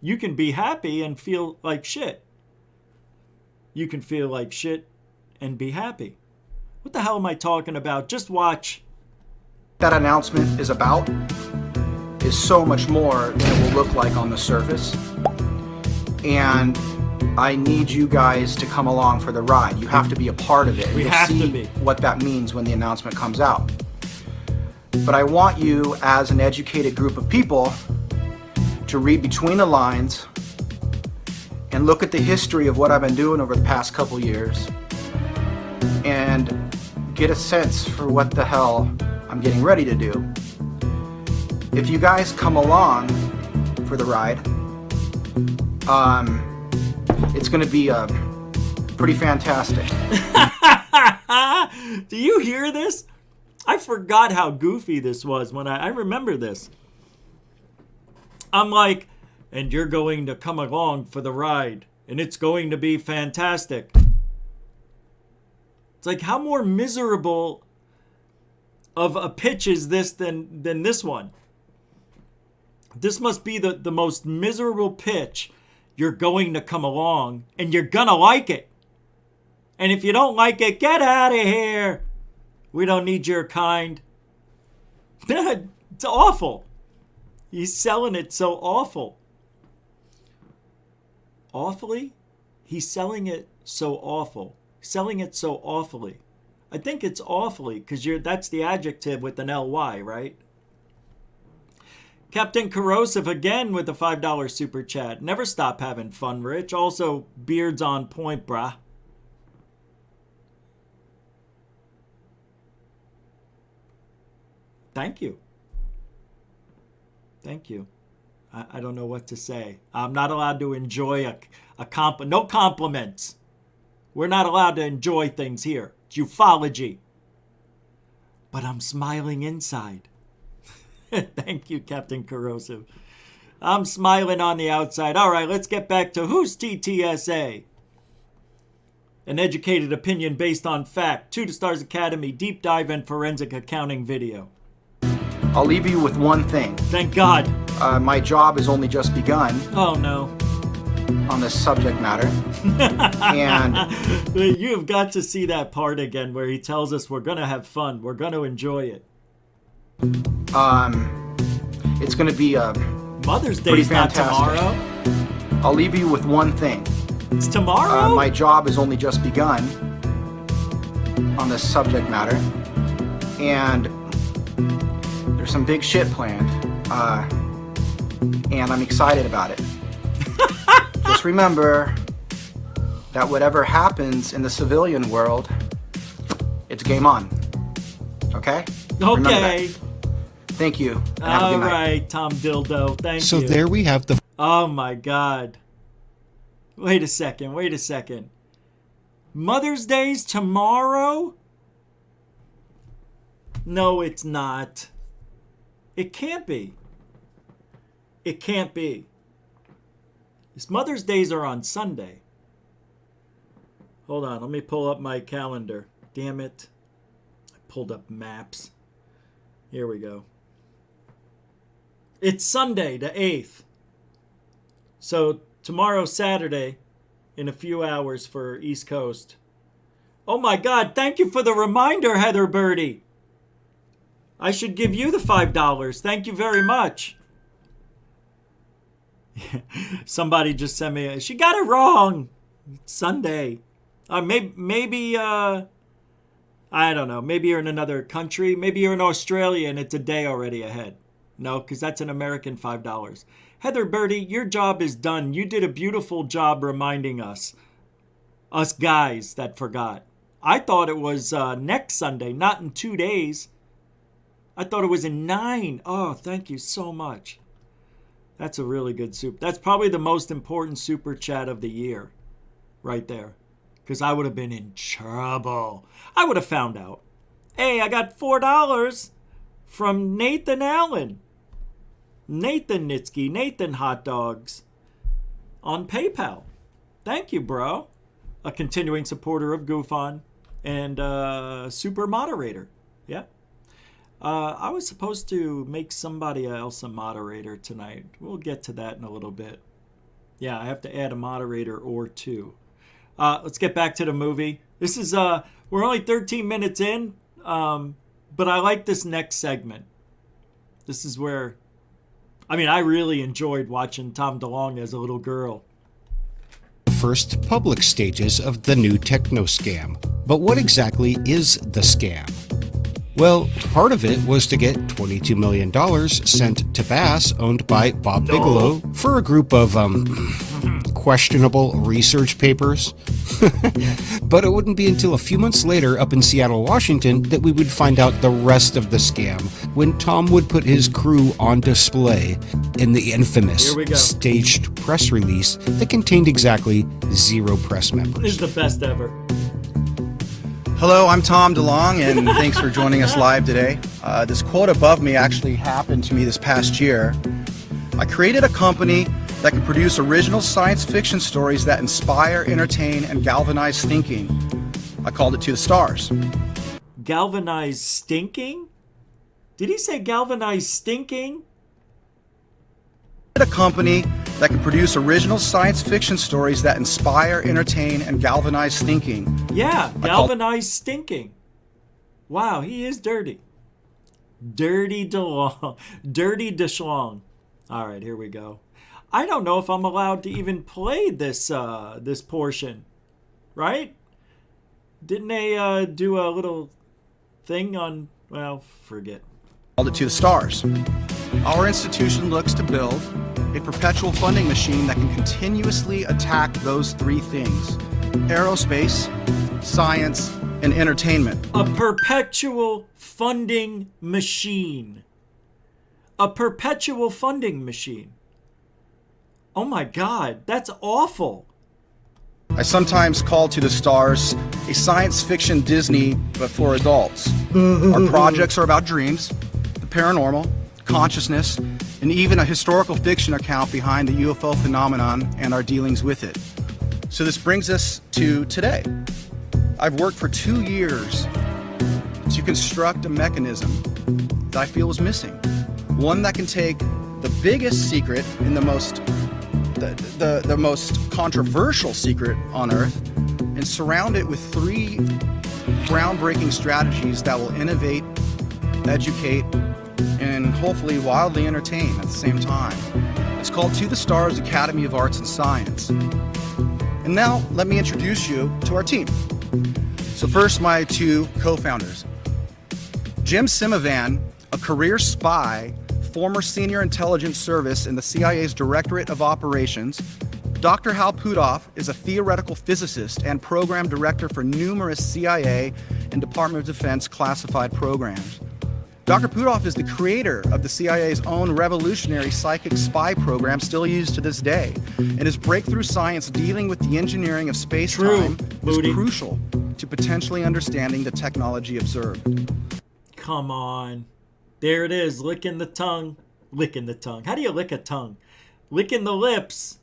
You can be happy and feel like shit. You can feel like shit and be happy. What the hell am I talking about? Just watch. That announcement is about is so much more than it will look like on the surface. And I need you guys to come along for the ride. You have to be a part of it. We You'll have see to be. what that means when the announcement comes out. But I want you, as an educated group of people, to read between the lines and look at the history of what I've been doing over the past couple years and get a sense for what the hell I'm getting ready to do. If you guys come along for the ride, it's going to be pretty fantastic. Do you hear this? I forgot how goofy this was when I remember this. I'm like, and you're going to come along for the ride, and it's going to be fantastic. It's like, how more miserable of a pitch is this than this one? This must be the most miserable pitch. You're going to come along, and you're gonna like it. And if you don't like it, get out of here. We don't need your kind. It's awful. He's selling it so awful. Awfully? He's selling it so awful. Selling it so awfully. I think it's awfully because that's the adjective with an ly, right? Captain Corrosive again with the $5 super chat. Never stop having fun, Rich. Also, beard's on point, brah. Thank you. Thank you. I don't know what to say. I'm not allowed to enjoy no compliments. We're not allowed to enjoy things here. It's ufology. But I'm smiling inside. Thank you, Captain Corrosive. I'm smiling on the outside. All right, let's get back to Who's TTSA? An educated opinion based on fact. 2 to Stars Academy deep dive and forensic accounting video. I'll leave you with one thing. Thank God. My job has only just begun. Oh, no. On this subject matter. And you've got to see that part again where he tells us we're going to have fun. We're going to enjoy it. It's going to be Mother's Day's not tomorrow. I'll leave you with one thing. It's tomorrow? My job has only just begun on this subject matter. And there's some big shit planned. And I'm excited about it. Just remember that whatever happens in the civilian world, it's game on. Okay? Okay. Thank you. And have a good night. All right, Tom Dildo. Thank you. So there we have the... Oh, my God. Wait a second. Mother's Day's tomorrow? No, it's not. It can't be. It can't be. His Mother's Days are on Sunday. Hold on, let me pull up my calendar. Damn it. I pulled up maps. Here we go. It's Sunday, the 8th. So tomorrow's Saturday in a few hours for East Coast. Oh my God, thank you for the reminder, Heather Birdie. I should give you the $5. Thank you very much. Somebody just sent me, she got it wrong. It's Sunday. Maybe I don't know. Maybe you're in another country. Maybe you're in Australia and it's a day already ahead. No, because that's an American $5. Heather Birdie, your job is done. You did a beautiful job reminding us guys that forgot. I thought it was next Sunday, not in 2 days. I thought it was in 9. Oh, thank you so much. That's a really good soup. That's probably the most important super chat of the year right there. Because I would have been in trouble. I would have found out. Hey, I got $4 from Nathan Allen. Nathan Nitsky, Nathan Hot Dogs on PayPal. Thank you, bro. A continuing supporter of GUFON and super moderator. Yeah. I was supposed to make somebody else a moderator tonight. We'll get to that in a little bit. Yeah, I have to add a moderator or two. Let's get back to the movie. This is, we're only 13 minutes in, but I like this next segment. This is where, I really enjoyed watching Tom DeLonge as a little girl. First public stages of the new techno scam. But what exactly is the scam? Well, part of it was to get $22 million sent to Bass, owned by Bob Bigelow, for a group of questionable research papers. But it wouldn't be until a few months later up in Seattle, Washington, that we would find out the rest of the scam, when Tom would put his crew on display in the infamous staged press release that contained exactly 0 press members. This is the best ever. Hello, I'm Tom DeLonge, and thanks for joining us live today. This quote above me actually happened to me this past year. I created a company that can produce original science fiction stories that inspire, entertain, and galvanize thinking. I called it To the Stars. Galvanize stinking? Did he say galvanize stinking? A company that can produce original science fiction stories that inspire, entertain, and galvanize thinking. Yeah, galvanize stinking. Wow, he is dirty. Dirty DeLonge. Dirty DeSchlong. All right, here we go. I don't know if I'm allowed to even play this this portion, right? Didn't they do a little thing on, well, forget. Called it To the Stars. Our institution looks to build a perpetual funding machine that can continuously attack those 3 things: aerospace, science, and entertainment. A perpetual funding machine. A perpetual funding machine. Oh my God, that's awful. I sometimes call To the Stars a science fiction Disney, but for adults. Our projects are about dreams, the paranormal, consciousness, and even a historical fiction account behind the UFO phenomenon and our dealings with it. So this brings us to today. I've worked for 2 years to construct a mechanism that I feel is missing. One that can take the biggest secret and the most controversial secret on Earth and surround it with 3 groundbreaking strategies that will innovate, educate, and hopefully wildly entertain at the same time. It's called To the Stars Academy of Arts and Science. And now let me introduce you to our team. So first, my 2 co-founders. Jim Simivan, a career spy, former senior intelligence service in the CIA's Directorate of Operations. Dr. Hal Puthoff is a theoretical physicist and program director for numerous CIA and Department of Defense classified programs. Dr. Puthoff is the creator of the CIA's own revolutionary psychic spy program still used to this day, and his breakthrough science dealing with the engineering of space-time is crucial to potentially understanding the technology observed. Come on. There it is, licking the tongue. Licking the tongue. How do you lick a tongue? Licking the lips.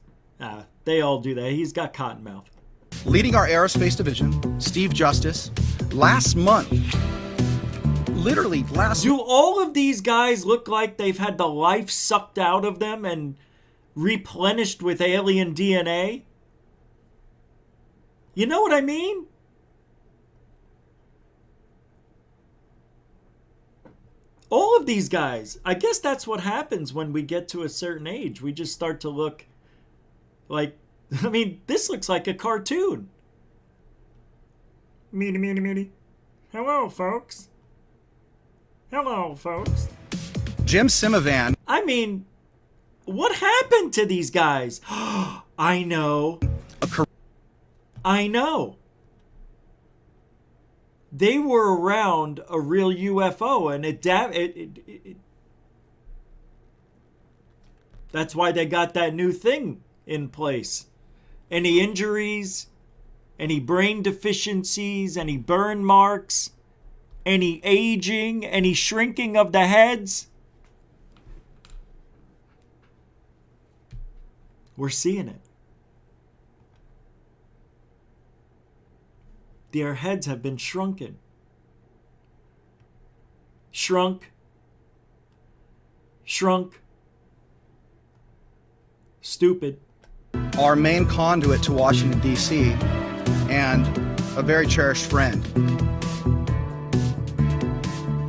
They all do that. He's got cotton mouth. Leading our aerospace division, Steve Justice, last month. Do all of these guys look like they've had the life sucked out of them and replenished with alien DNA? You know what I mean? All of these guys. I guess that's what happens when we get to a certain age. We just start to look like, this looks like a cartoon. Meaty. Hello, folks. Hello, folks. Jim Simivan. I mean, what happened to these guys? I know. I know. They were around a real UFO, and that's why they got that new thing in place. Any injuries, any brain deficiencies, any burn marks, any aging, any shrinking of the heads. We're seeing it. Their heads have been shrunken. Shrunk. Stupid. Our main conduit to Washington, D.C., and a very cherished friend.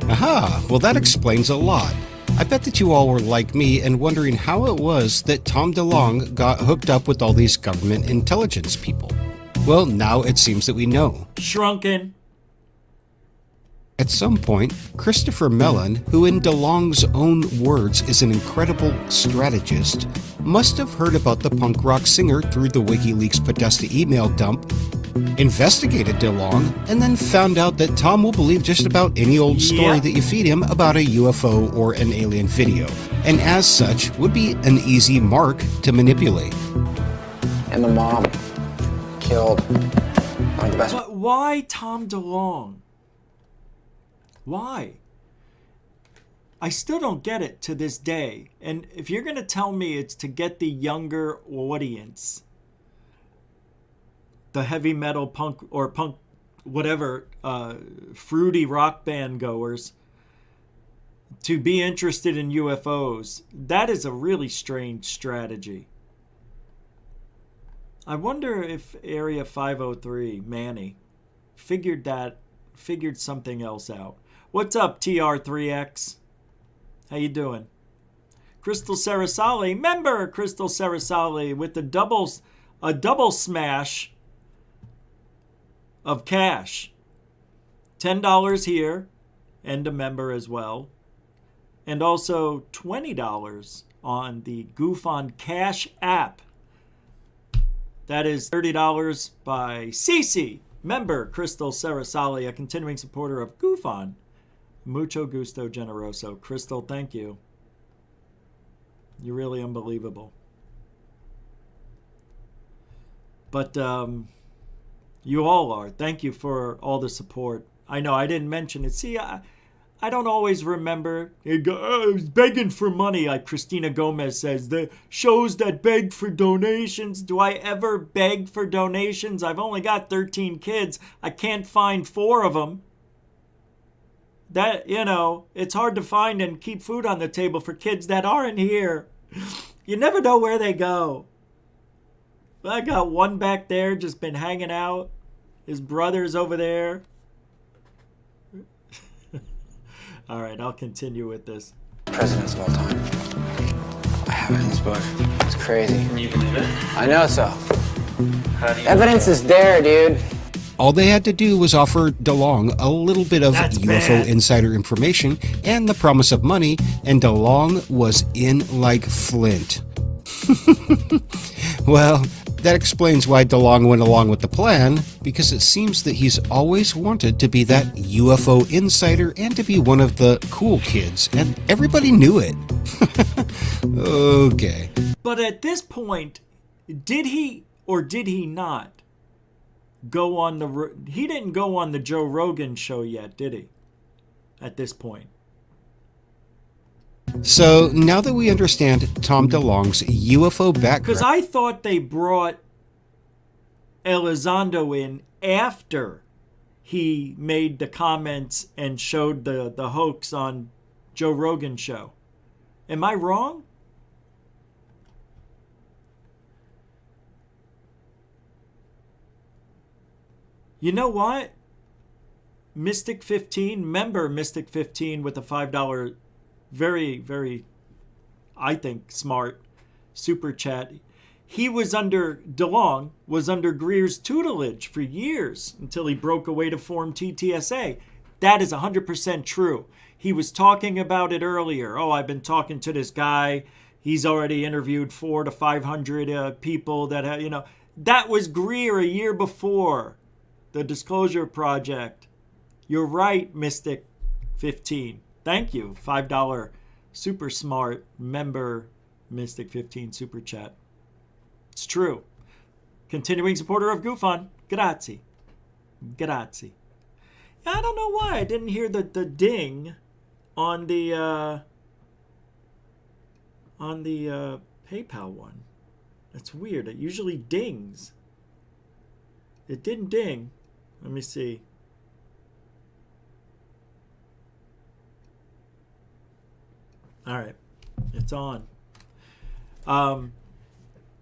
Aha, well that explains a lot. I bet that you all were like me and wondering how it was that Tom DeLonge got hooked up with all these government intelligence people. Well, now it seems that we know. Shrunken. At some point, Christopher Mellon, who in DeLonge's own words is an incredible strategist, must have heard about the punk rock singer through the WikiLeaks Podesta email dump, investigated DeLonge, and then found out that Tom will believe just about any old story that you feed him about a UFO or an alien video, and as such would be an easy mark to manipulate. And the mom killed one of the best. But why Tom DeLonge? Why? I still don't get it to this day. And if you're going to tell me it's to get the younger audience, the heavy metal punk or punk, whatever, fruity rock band goers, to be interested in UFOs, that is a really strange strategy. I wonder if Area 503, Manny, figured something else out. What's up, TR3X? How you doing? Crystal Sarasali, member Crystal Sarasali with a double smash of cash. $10 here, and a member as well. And also $20 on the GUFON Cash app. That is $30 by Cece, member Crystal Sarasali, a continuing supporter of GUFON. Mucho gusto generoso. Crystal, thank you. You're really unbelievable. But you all are. Thank you for all the support. I know I didn't mention it. See, I don't always remember. I was begging for money, like Christina Gomez says. The shows that beg for donations. Do I ever beg for donations? I've only got 13 kids. I can't find 4 of them. That, it's hard to find and keep food on the table for kids that aren't here. You never know where they go. I got one back there, just been hanging out. His brother's over there. All right, I'll continue with this. Presidents of all time. I have it in this book. It's crazy. Can you believe it? I know so. How do you Evidence is there, dude. All they had to do was offer DeLonge a little bit of That's UFO bad. insider information and the promise of money, and DeLonge was in like flint. Well, that explains why DeLonge went along with the plan, because it seems that he's always wanted to be that UFO insider and to be one of the cool kids, and everybody knew it. Okay. But at this point, did he or did he not go on he didn't go on the Joe Rogan show yet, did he? At this point. So now that we understand Tom DeLonge's UFO background, Because I thought they brought Elizondo in after he made the comments and showed the hoax on Joe Rogan's show. Am I wrong? You know what? Mystic 15, member Mystic 15 with a $5, very, very, I think, smart super chat. DeLonge was under Greer's tutelage for years until he broke away to form TTSA. That is 100% true. He was talking about it earlier. Oh, I've been talking to this guy. He's already interviewed 400 to 500 people that have, that was Greer a year before the Disclosure Project. You're right, Mystic 15. Thank you. $5 super smart member Mystic 15 super chat. It's true. Continuing supporter of GUFON. Grazie. Grazie. I don't know why I didn't hear the ding on the PayPal one. That's weird. It usually dings. It didn't ding. Let me see. All right. It's on.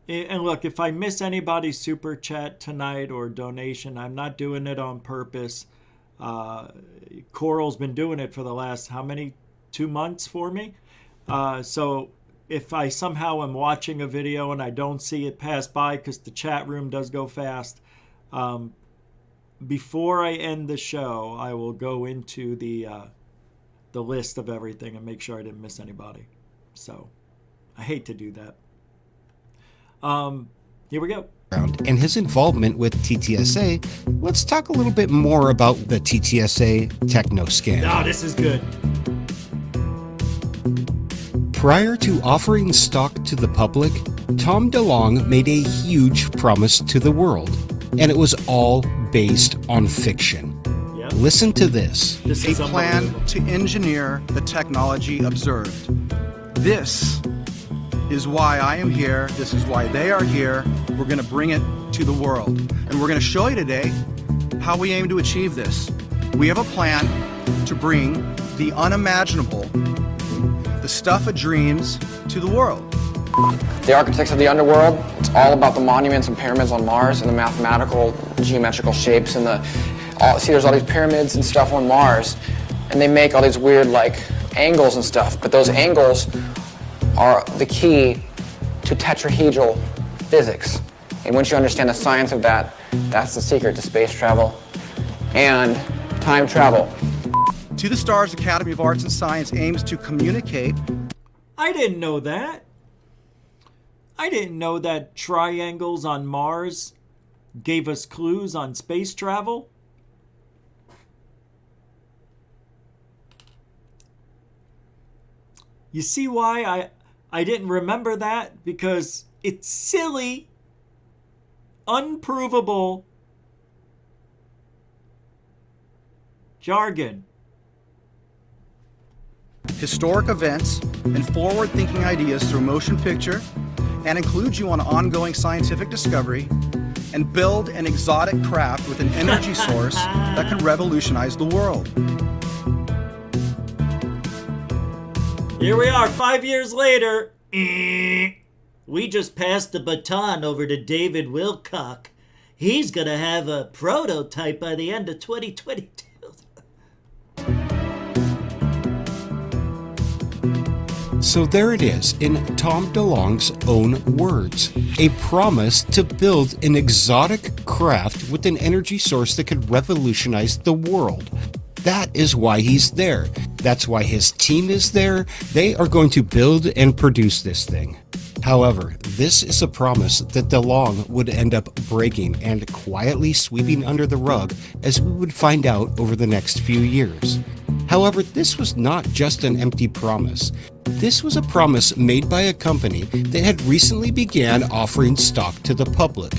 And look, if I miss anybody's super chat tonight or donation, I'm not doing it on purpose. Coral's been doing it for the last, 2 months for me. So if I somehow am watching a video and I don't see it pass by, because the chat room does go fast, before I end the show, I will go into the list of everything and make sure I didn't miss anybody. So I hate to do that. Here we go. And his involvement with TTSA, let's talk a little bit more about the TTSA techno scam. Oh, this is good. Prior to offering stock to the public, Tom DeLonge made a huge promise to the world, and it was all based on fiction. Yep. Listen to this. This A is plan unbelievable. to engineer the technology observed. This is why I am here. This is why they are here. We're going to bring it to the world. And we're going to show you today how we aim to achieve this. We have a plan to bring the unimaginable, the stuff of dreams, to the world. The architects of the underworld, it's all about the monuments and pyramids on Mars and the mathematical geometrical shapes and see there's all these pyramids and stuff on Mars, and they make all these weird angles and stuff, but those angles are the key to tetrahedral physics. And once you understand the science of that, that's the secret to space travel and time travel. To the Stars Academy of Arts and Science aims to communicate. I didn't know that. I didn't know that triangles on Mars gave us clues on space travel. You see why I didn't remember that? Because it's silly, unprovable jargon. Historic events and forward-thinking ideas through motion picture, and include you on ongoing scientific discovery, and build an exotic craft with an energy source that can revolutionize the world. Here we are, 5 years later. We just passed the baton over to David Wilcock. He's going to have a prototype by the end of 2022. So there it is, in Tom DeLonge's own words. A promise to build an exotic craft with an energy source that could revolutionize the world. That is why he's there. That's why his team is there. They are going to build and produce this thing. However, this is a promise that DeLonge would end up breaking and quietly sweeping under the rug, as we would find out over the next few years. However, this was not just an empty promise. This was a promise made by a company that had recently began offering stock to the public.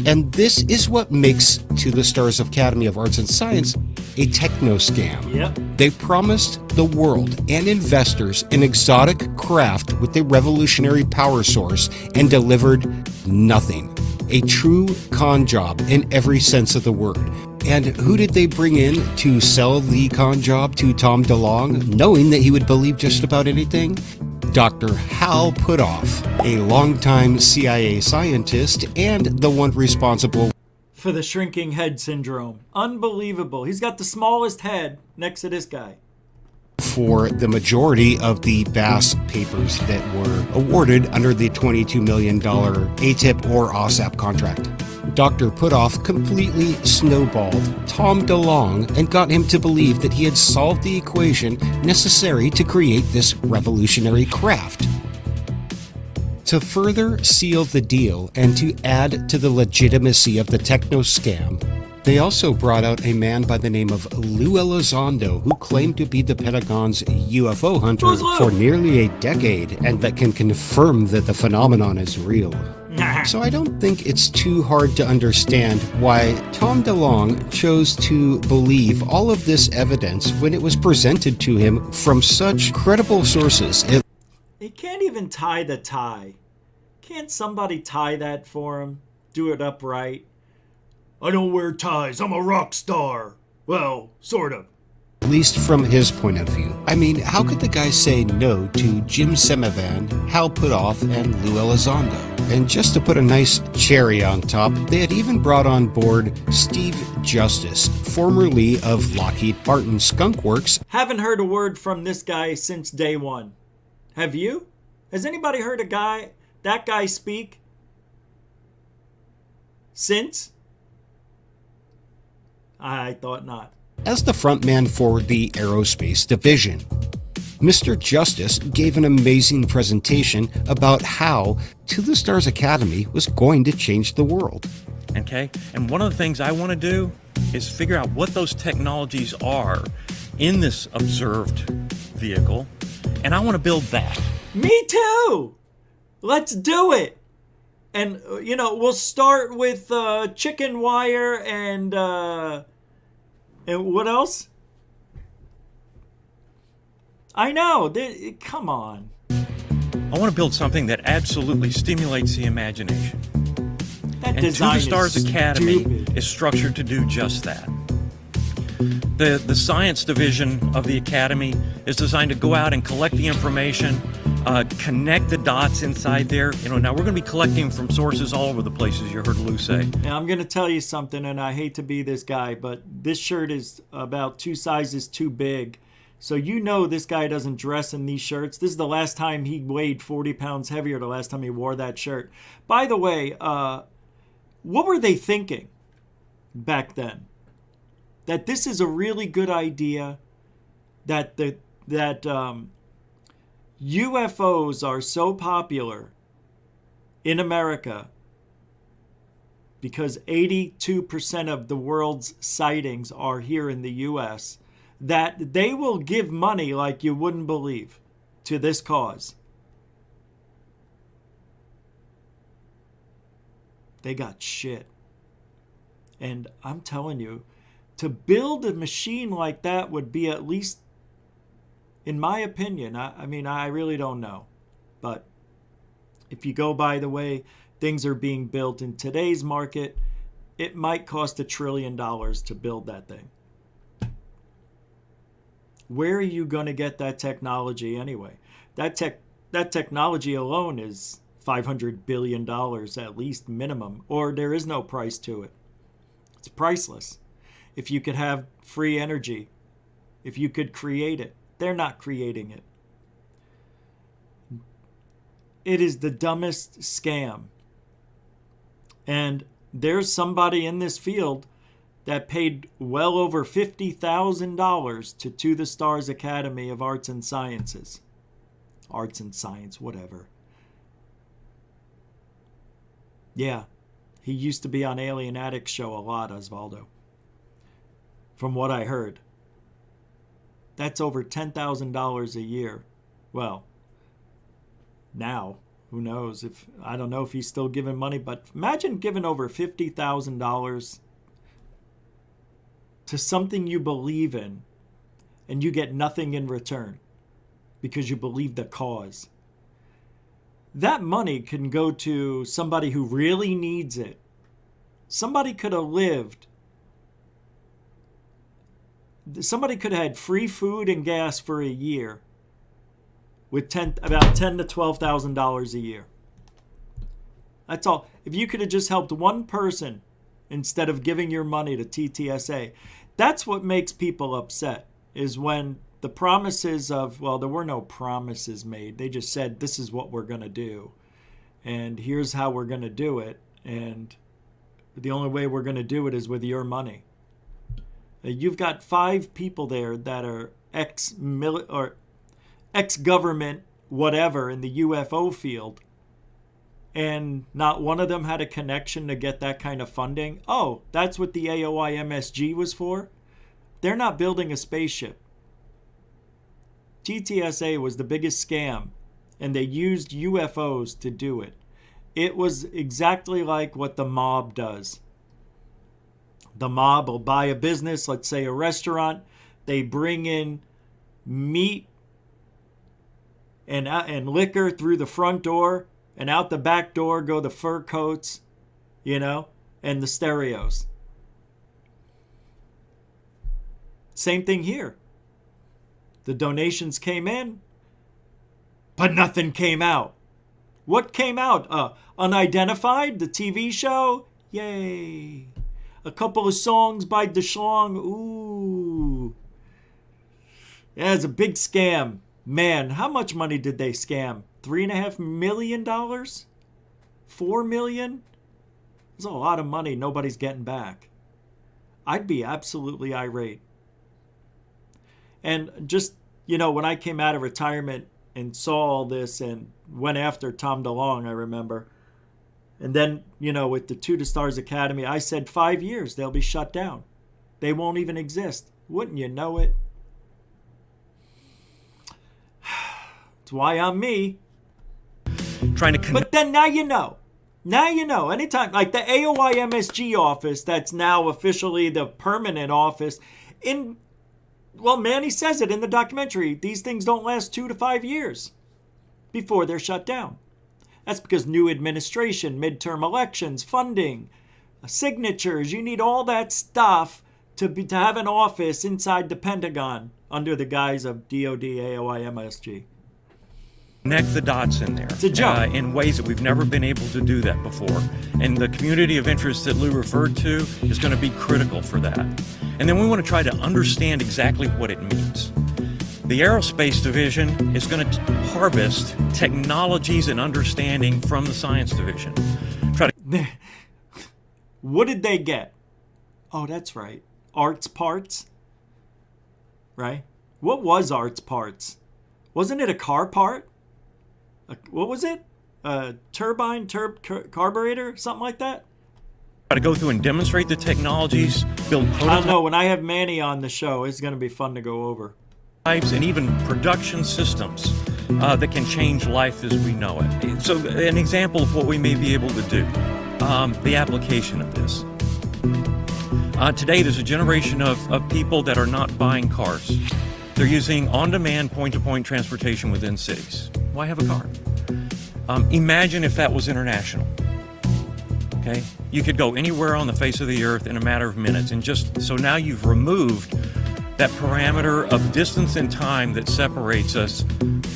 And this is what makes To the Stars Academy of Arts and Science a techno scam. Yep. They promised the world and investors an exotic craft with a revolutionary power source and delivered nothing. A true con job in every sense of the word. And who did they bring in to sell the con job to Tom DeLonge, knowing that he would believe just about anything? Dr. Hal Puthoff, a longtime CIA scientist and the one responsible For the shrinking head syndrome. Unbelievable. He's got the smallest head next to this guy. for the majority of the Bass papers that were awarded under the $22 million ATIP or OSAP contract. Dr. Putoff completely snowballed Tom DeLonge and got him to believe that he had solved the equation necessary to create this revolutionary craft. To further seal the deal and to add to the legitimacy of the techno scam, they also brought out a man by the name of Lou Elizondo, who claimed to be the Pentagon's UFO hunter for nearly a decade and that can confirm that the phenomenon is real. So I don't think it's too hard to understand why Tom DeLonge chose to believe all of this evidence when it was presented to him from such credible sources. He can't even tie the tie. Can't somebody tie that for him? Do it upright? I don't wear ties. I'm a rock star. Well, sort of. At least from his point of view. I mean, how could the guy say no to Jim Semivan, Hal Putoff, and Lou Elizondo? And just to put a nice cherry on top, they had even brought on board Steve Justice, formerly of Lockheed Martin Skunk Works. Haven't heard a word from this guy since day one. Have you? Has anybody heard that guy speak? Since? I thought not. As the frontman for the aerospace division. Mr. Justice gave an amazing presentation about how To the Stars Academy was going to change the world. Okay, and one of the things I want to do is figure out what those technologies are in this observed vehicle, and I want to build that. Me too! Let's do it! And, we'll start with chicken wire and what else? I know. Come on. I want to build something that absolutely stimulates the imagination. That And design To the Stars is Academy stupid. is structured to do just that. The science division of the Academy is designed to go out and collect the information, connect the dots inside there. Now we're going to be collecting from sources all over the places you heard Lou say. Now, I'm going to tell you something, and I hate to be this guy, but this shirt is about 2 sizes too big. So this guy doesn't dress in these shirts. This is the last time he weighed 40 pounds heavier, the last time he wore that shirt. By the way, what were they thinking back then? That this is a really good idea, that UFOs are so popular in America because 82% of the world's sightings are here in the U.S., that they will give money like you wouldn't believe to this cause. They got shit. And I'm telling you, to build a machine like that would be, at least in my opinion, I really don't know. But if you go by the way things are being built in today's market, it might cost $1 trillion to build that thing. Where are you going to get that technology anyway? That technology alone is $500 billion at least minimum, or there is no price to it. It's priceless. If you could have free energy, if you could create it, they're not creating it. It is the dumbest scam. And there's somebody in this field that paid well over $50,000 to the Stars Academy of Arts and Sciences. Arts and Science, whatever. Yeah, he used to be on Alien Addicts show a lot, Osvaldo. From what I heard. That's over $10,000 a year. Well, now, who knows? I don't know if he's still giving money, but imagine giving over $50,000 to something you believe in and you get nothing in return because you believe the cause. That money can go to somebody who really needs it. Somebody could have had free food and gas for a year with about $10,000 to $12,000 a year. That's all. If you could have just helped one person instead of giving your money to TTSA, that's what makes people upset, is when the promises of, well, there were no promises made. They just said, this is what we're going to do. And here's how we're going to do it. And the only way we're going to do it is with your money. You've got 5 people there that are ex-government whatever in the UFO field. And not one of them had a connection to get that kind of funding. Oh, that's what the AOIMSG was for? They're not building a spaceship. TTSA was the biggest scam, and they used UFOs to do it. It was exactly like what the mob does. The mob will buy a business, let's say a restaurant. They bring in meat and liquor through the front door, and out the back door go the fur coats, and the stereos. Same thing here. The donations came in, but nothing came out. What came out? Unidentified, the TV show? Yay. A couple of songs by DeLonge. Ooh. Yeah, it's a big scam. Man, how much money did they scam? $3.5 million? $4 million? That's a lot of money nobody's getting back. I'd be absolutely irate. And just, when I came out of retirement and saw all this and went after Tom DeLonge, I remember. And then, with the Who'sTTSA Academy, I said 5 years, they'll be shut down. They won't even exist. Wouldn't you know it? That's why I'm me. But then now you know. Now you know. Anytime, like the AOIMSG office, that's now officially the permanent office. Manny says it in the documentary. These things don't last 2 to 5 years before they're shut down. That's because new administration, midterm elections, funding, signatures. You need all that stuff to have an office inside the Pentagon under the guise of DOD, AOIMSG. Connect the dots in there. It's a joke. In ways that we've never been able to do that before. And the community of interest that Lou referred to is going to be critical for that. And then we want to try to understand exactly what it means. The Aerospace Division is going to harvest technologies and understanding from the Science Division. What did they get? Oh, that's right. Arts parts? Right? What was arts parts? Wasn't it a car part? What was it? A turbine, carburetor? Something like that? Try to go through and demonstrate the technologies, build prototypes. I don't know. When I have Manny on the show, it's going to be fun to go over. And even production systems that can change life as we know it. So an example of what we may be able to do, the application of this. Today there's a generation of people that are not buying cars. They're using on-demand point-to-point transportation within cities. Why have a car? Imagine if that was international. Okay? You could go anywhere on the face of the earth in a matter of minutes. And so now you've removed that parameter of distance and time that separates us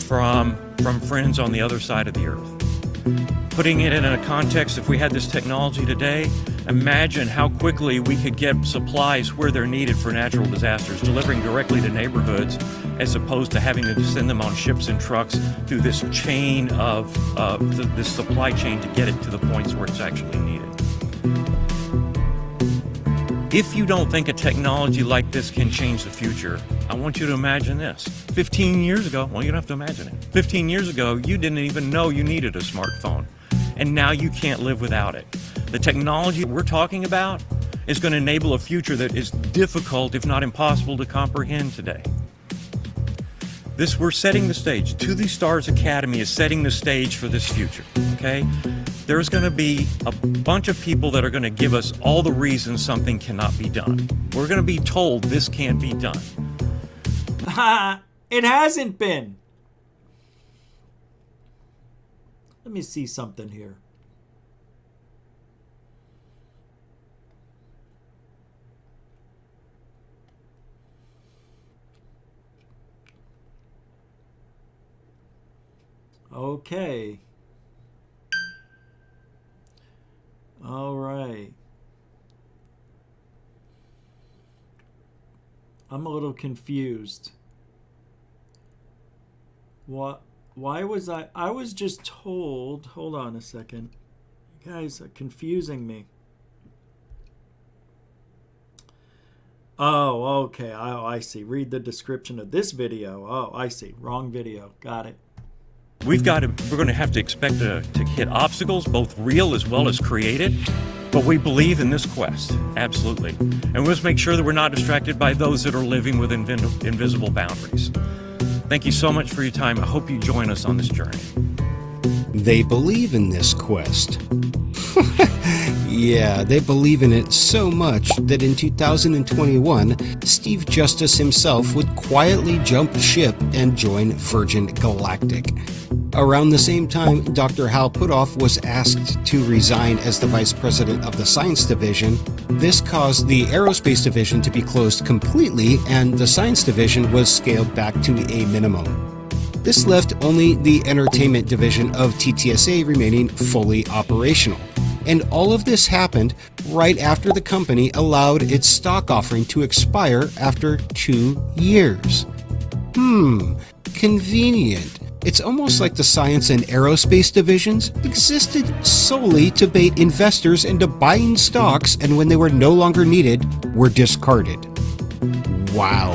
from friends on the other side of the earth. Putting it in a context, if we had this technology today, imagine how quickly we could get supplies where they're needed for natural disasters, delivering directly to neighborhoods, as opposed to having to send them on ships and trucks through this chain of this supply chain to get it to the points where it's actually needed. If you don't think a technology like this can change the future, I want you to imagine this. 15 years ago, well, you don't have to imagine it. 15 years ago, you didn't even know you needed a smartphone. And now you can't live without it. The technology we're talking about is going to enable a future that is difficult, if not impossible, to comprehend today. We're setting the stage. Who'sTTSA Academy is setting the stage for this future, okay? There's going to be a bunch of people that are going to give us all the reasons something cannot be done. We're going to be told this can't be done. It hasn't been. Let me see something here. Okay. All right. I'm a little confused. What? Why was I was just told, hold on a second. You guys are confusing me. Oh, okay. I see. Read the description of this video. Oh, I see. Wrong video. Got it. We're going to have to expect to hit obstacles, both real as well as created. But we believe in this quest, absolutely. And we'll just make sure that we're not distracted by those that are living within invisible boundaries. Thank you so much for your time. I hope you join us on this journey. They believe in this quest. Yeah, they believe in it so much that in 2021, Steve Justice himself would quietly jump ship and join Virgin Galactic. Around the same time, Dr. Hal Puthoff was asked to resign as the vice president of the science division. This caused the aerospace division to be closed completely, and the science division was scaled back to a minimum. This left only the entertainment division of TTSA remaining fully operational. And all of this happened right after the company allowed its stock offering to expire after 2 years. Convenient. It's almost like the science and aerospace divisions existed solely to bait investors into buying stocks, and when they were no longer needed, were discarded. Wow.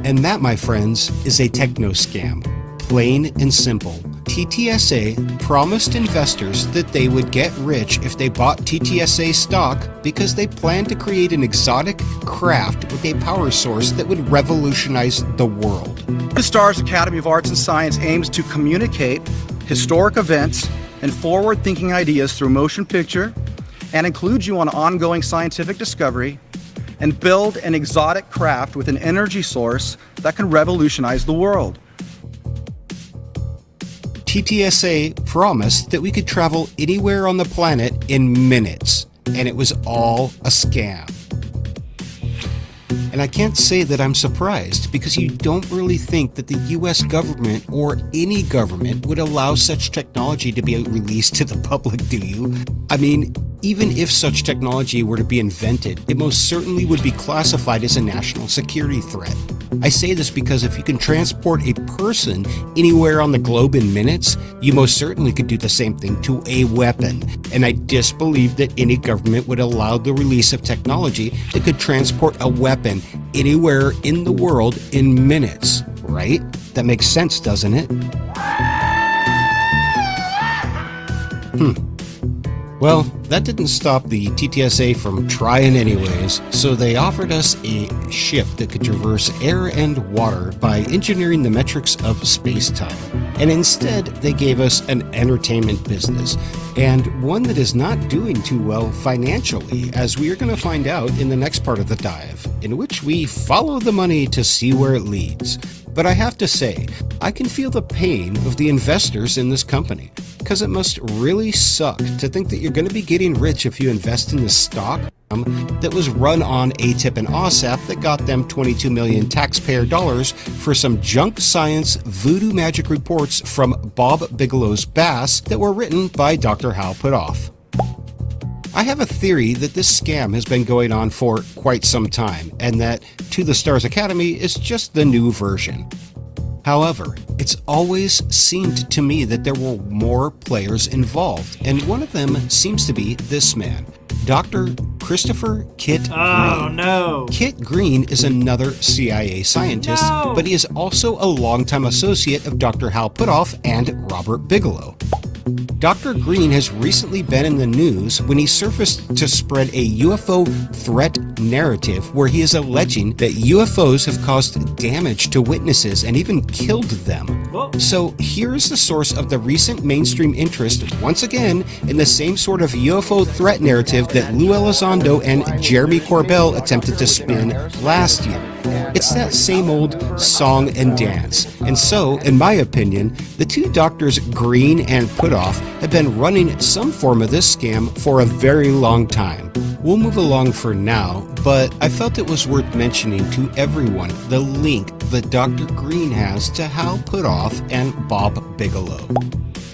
And that, my friends, is a techno scam. Plain and simple. TTSA promised investors that they would get rich if they bought TTSA stock because they planned to create an exotic craft with a power source that would revolutionize the world. The STARS Academy of Arts and Science aims to communicate historic events and forward-thinking ideas through motion picture and include you on ongoing scientific discovery and build an exotic craft with an energy source that can revolutionize the world. TTSA promised that we could travel anywhere on the planet in minutes, and it was all a scam. And I can't say that I'm surprised, because you don't really think that the US government or any government would allow such technology to be released to the public, do you? I mean, even if such technology were to be invented, it most certainly would be classified as a national security threat. I say this because if you can transport a person anywhere on the globe in minutes, you most certainly could do the same thing to a weapon. And I disbelieve that any government would allow the release of technology that could transport a weapon anywhere in the world in minutes, right? That makes sense, doesn't it? Well, that didn't stop the TTSA from trying anyways, so they offered us a ship that could traverse air and water by engineering the metrics of space-time. And instead, they gave us an entertainment business, and one that is not doing too well financially, as we are going to find out in the next part of the dive, in which we follow the money to see where it leads. But I have to say, I can feel the pain of the investors in this company, because it must really suck to think that you're going to be getting rich if you invest in the stock that was run on ATIP and OSAP that got them 22 million taxpayer dollars for some junk science voodoo magic reports from Bob Bigelow's Bass that were written by Dr. Hal Puthoff. I have a theory that this scam has been going on for quite some time, and that To the Stars Academy is just the new version. However, it's always seemed to me that there were more players involved, and one of them seems to be this man, Dr. Christopher Kit Green. Oh, no. Kit Green is another CIA scientist, but he is also a longtime associate of Dr. Hal Puthoff and Robert Bigelow. Dr. Green has recently been in the news when he surfaced to spread a UFO threat narrative where he is alleging that UFOs have caused damage to witnesses and even killed them. Whoa. So here's the source of the recent mainstream interest, once again, in the same sort of UFO threat narrative that Lou Elizondo and Jeremy Corbell attempted to spin last year. It's that same old song and dance. And so, in my opinion, the two doctors Green and Puthoff have been running some form of this scam for a very long time. We'll move along for now, but I felt it was worth mentioning to everyone the link that Dr. Green has to Hal Puthoff and Bob Bigelow.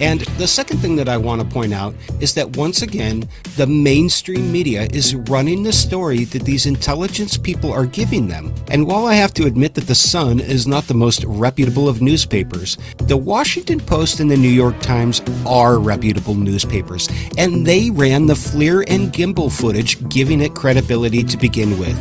And the second thing that I want to point out is that once again, the mainstream media is running the story that these intelligence people are giving them. And while I have to admit that the Sun is not the most reputable of newspapers, the Washington Post and the New York Times are reputable newspapers, and they ran the FLIR and gimbal footage, giving it credibility to begin with.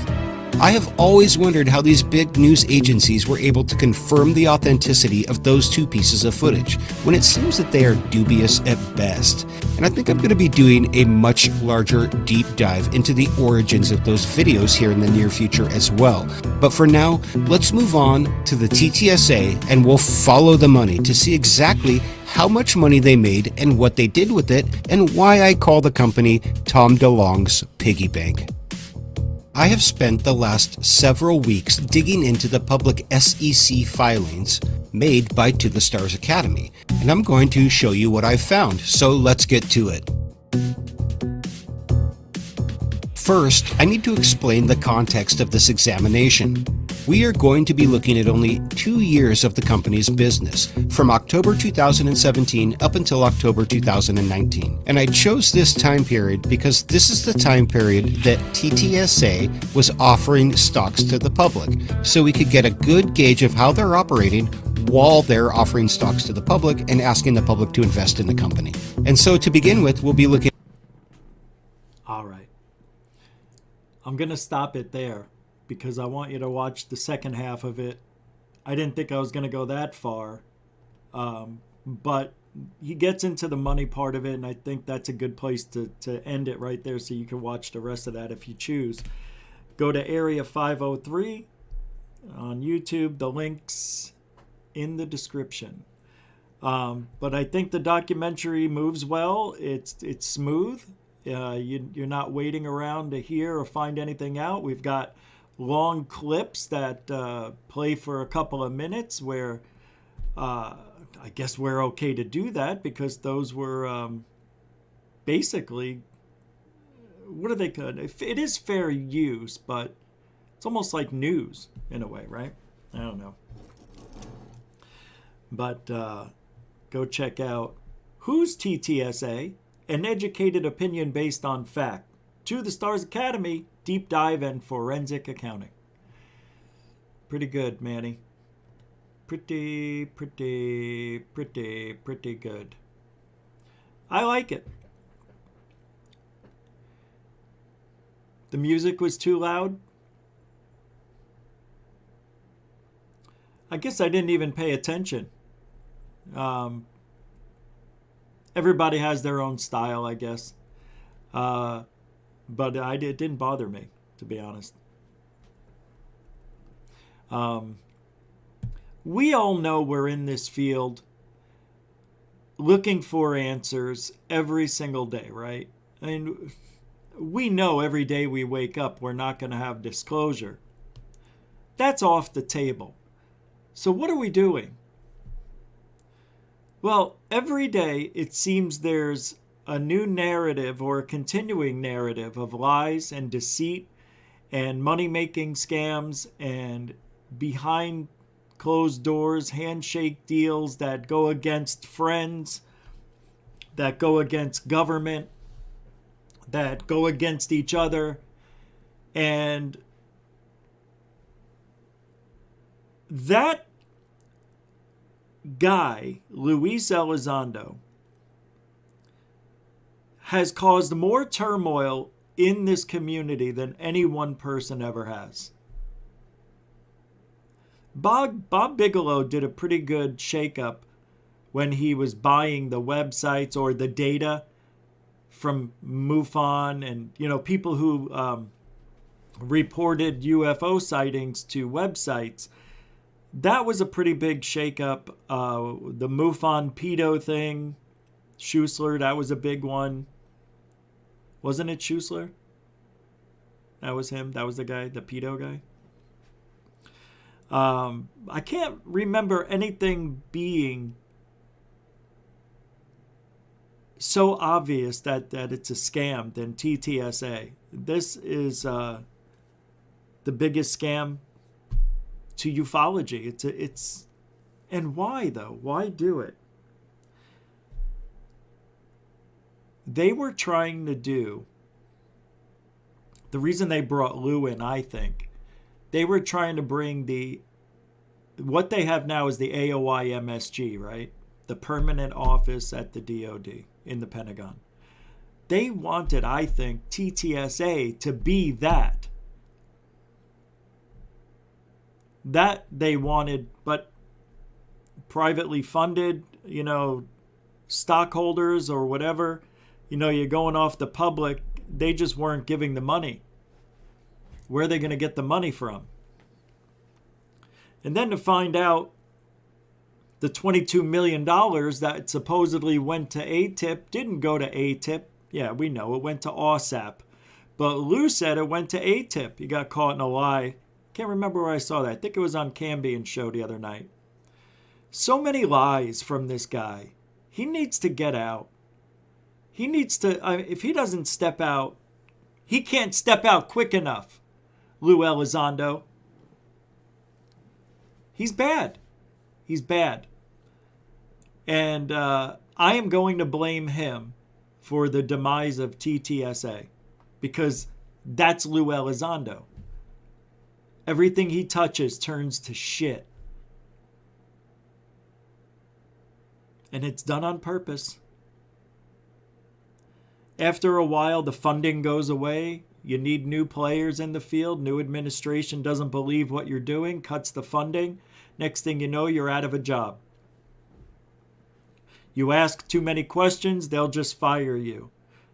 I have always wondered how these big news agencies were able to confirm the authenticity of those two pieces of footage, when it seems that they are dubious at best. And I think I'm going to be doing a much larger deep dive into the origins of those videos here in the near future as well. But for now, let's move on to the TTSA, and we'll follow the money to see exactly how much money they made and what they did with it, and why I call the company Tom DeLonge's piggy bank. I have spent the last several weeks digging into the public SEC filings made by To the Stars Academy, and I'm going to show you what I've found, so let's get to it. First, I need to explain the context of this examination. We are going to be looking at only 2 years of the company's business, from October 2017 up until October 2019. And I chose this time period because this is the time period that TTSA was offering stocks to the public, so we could get a good gauge of how they're operating while they're offering stocks to the public and asking the public to invest in the company. And so to begin with, we'll be looking... All right. I'm going to stop it there, because I want you to watch the second half of it. I didn't think I was going to go that far, but he gets into the money part of it, and I think that's a good place to end it right there, so you can watch the rest of that if you choose. Go to Area 503 on YouTube. The link's in the description. But I think the documentary moves well. It's smooth. You're not waiting around to hear or find anything out. We've got long clips that play for a couple of minutes where I guess we're okay to do that, because those were basically, what are they called? It is fair use, but it's almost like news in a way, right? I don't know. But go check out Who's TTSA? An educated opinion based on fact. To the Stars Academy, deep dive and forensic accounting. Pretty good, Manny. Pretty good. I like it. The music was too loud. I guess I didn't even pay attention. Everybody has their own style, I guess. But it didn't bother me, to be honest. We all know we're in this field looking for answers every single day, right? I mean, we know every day we wake up we're not going to have disclosure. That's off the table. So what are we doing? Well, every day it seems there's a new narrative or a continuing narrative of lies and deceit and money-making scams and behind closed doors handshake deals that go against friends, that go against government, that go against each other. And that guy, Luis Elizondo, has caused more turmoil in this community than any one person ever has. Bob Bigelow did a pretty good shakeup when he was buying the websites or the data from MUFON and, people who reported UFO sightings to websites. That was a pretty big shakeup. The MUFON pedo thing, Schuessler, that was a big one. Wasn't it Schuessler? That was him. That was the guy, the pedo guy. I can't remember anything being so obvious that it's a scam than TTSA. This is the biggest scam to ufology. It's and why though? Why do it? They were trying to do, the reason they brought Lou in, I think, they were trying to bring what they have now is the AOI MSG, right? The permanent office at the DOD in the Pentagon. They wanted, I think, TTSA to be that. That they wanted, but privately funded, stockholders or whatever, you're going off the public, they just weren't giving the money. Where are they going to get the money from? And then to find out the $22 million that supposedly went to ATIP didn't go to ATIP. Yeah, we know it went to OSAP. But Lou said it went to ATIP. He got caught in a lie. Can't remember where I saw that. I think it was on Cambian's show the other night. So many lies from this guy. He needs to get out. He needs to, if he doesn't step out, he can't step out quick enough, Lou Elizondo. He's bad. He's bad. And I am going to blame him for the demise of TTSA because that's Lou Elizondo. Everything he touches turns to shit. And it's done on purpose. After a while, the funding goes away. You need new players in the field. New administration doesn't believe what you're doing, cuts the funding. Next thing you know, you're out of a job. You ask too many questions, they'll just fire you.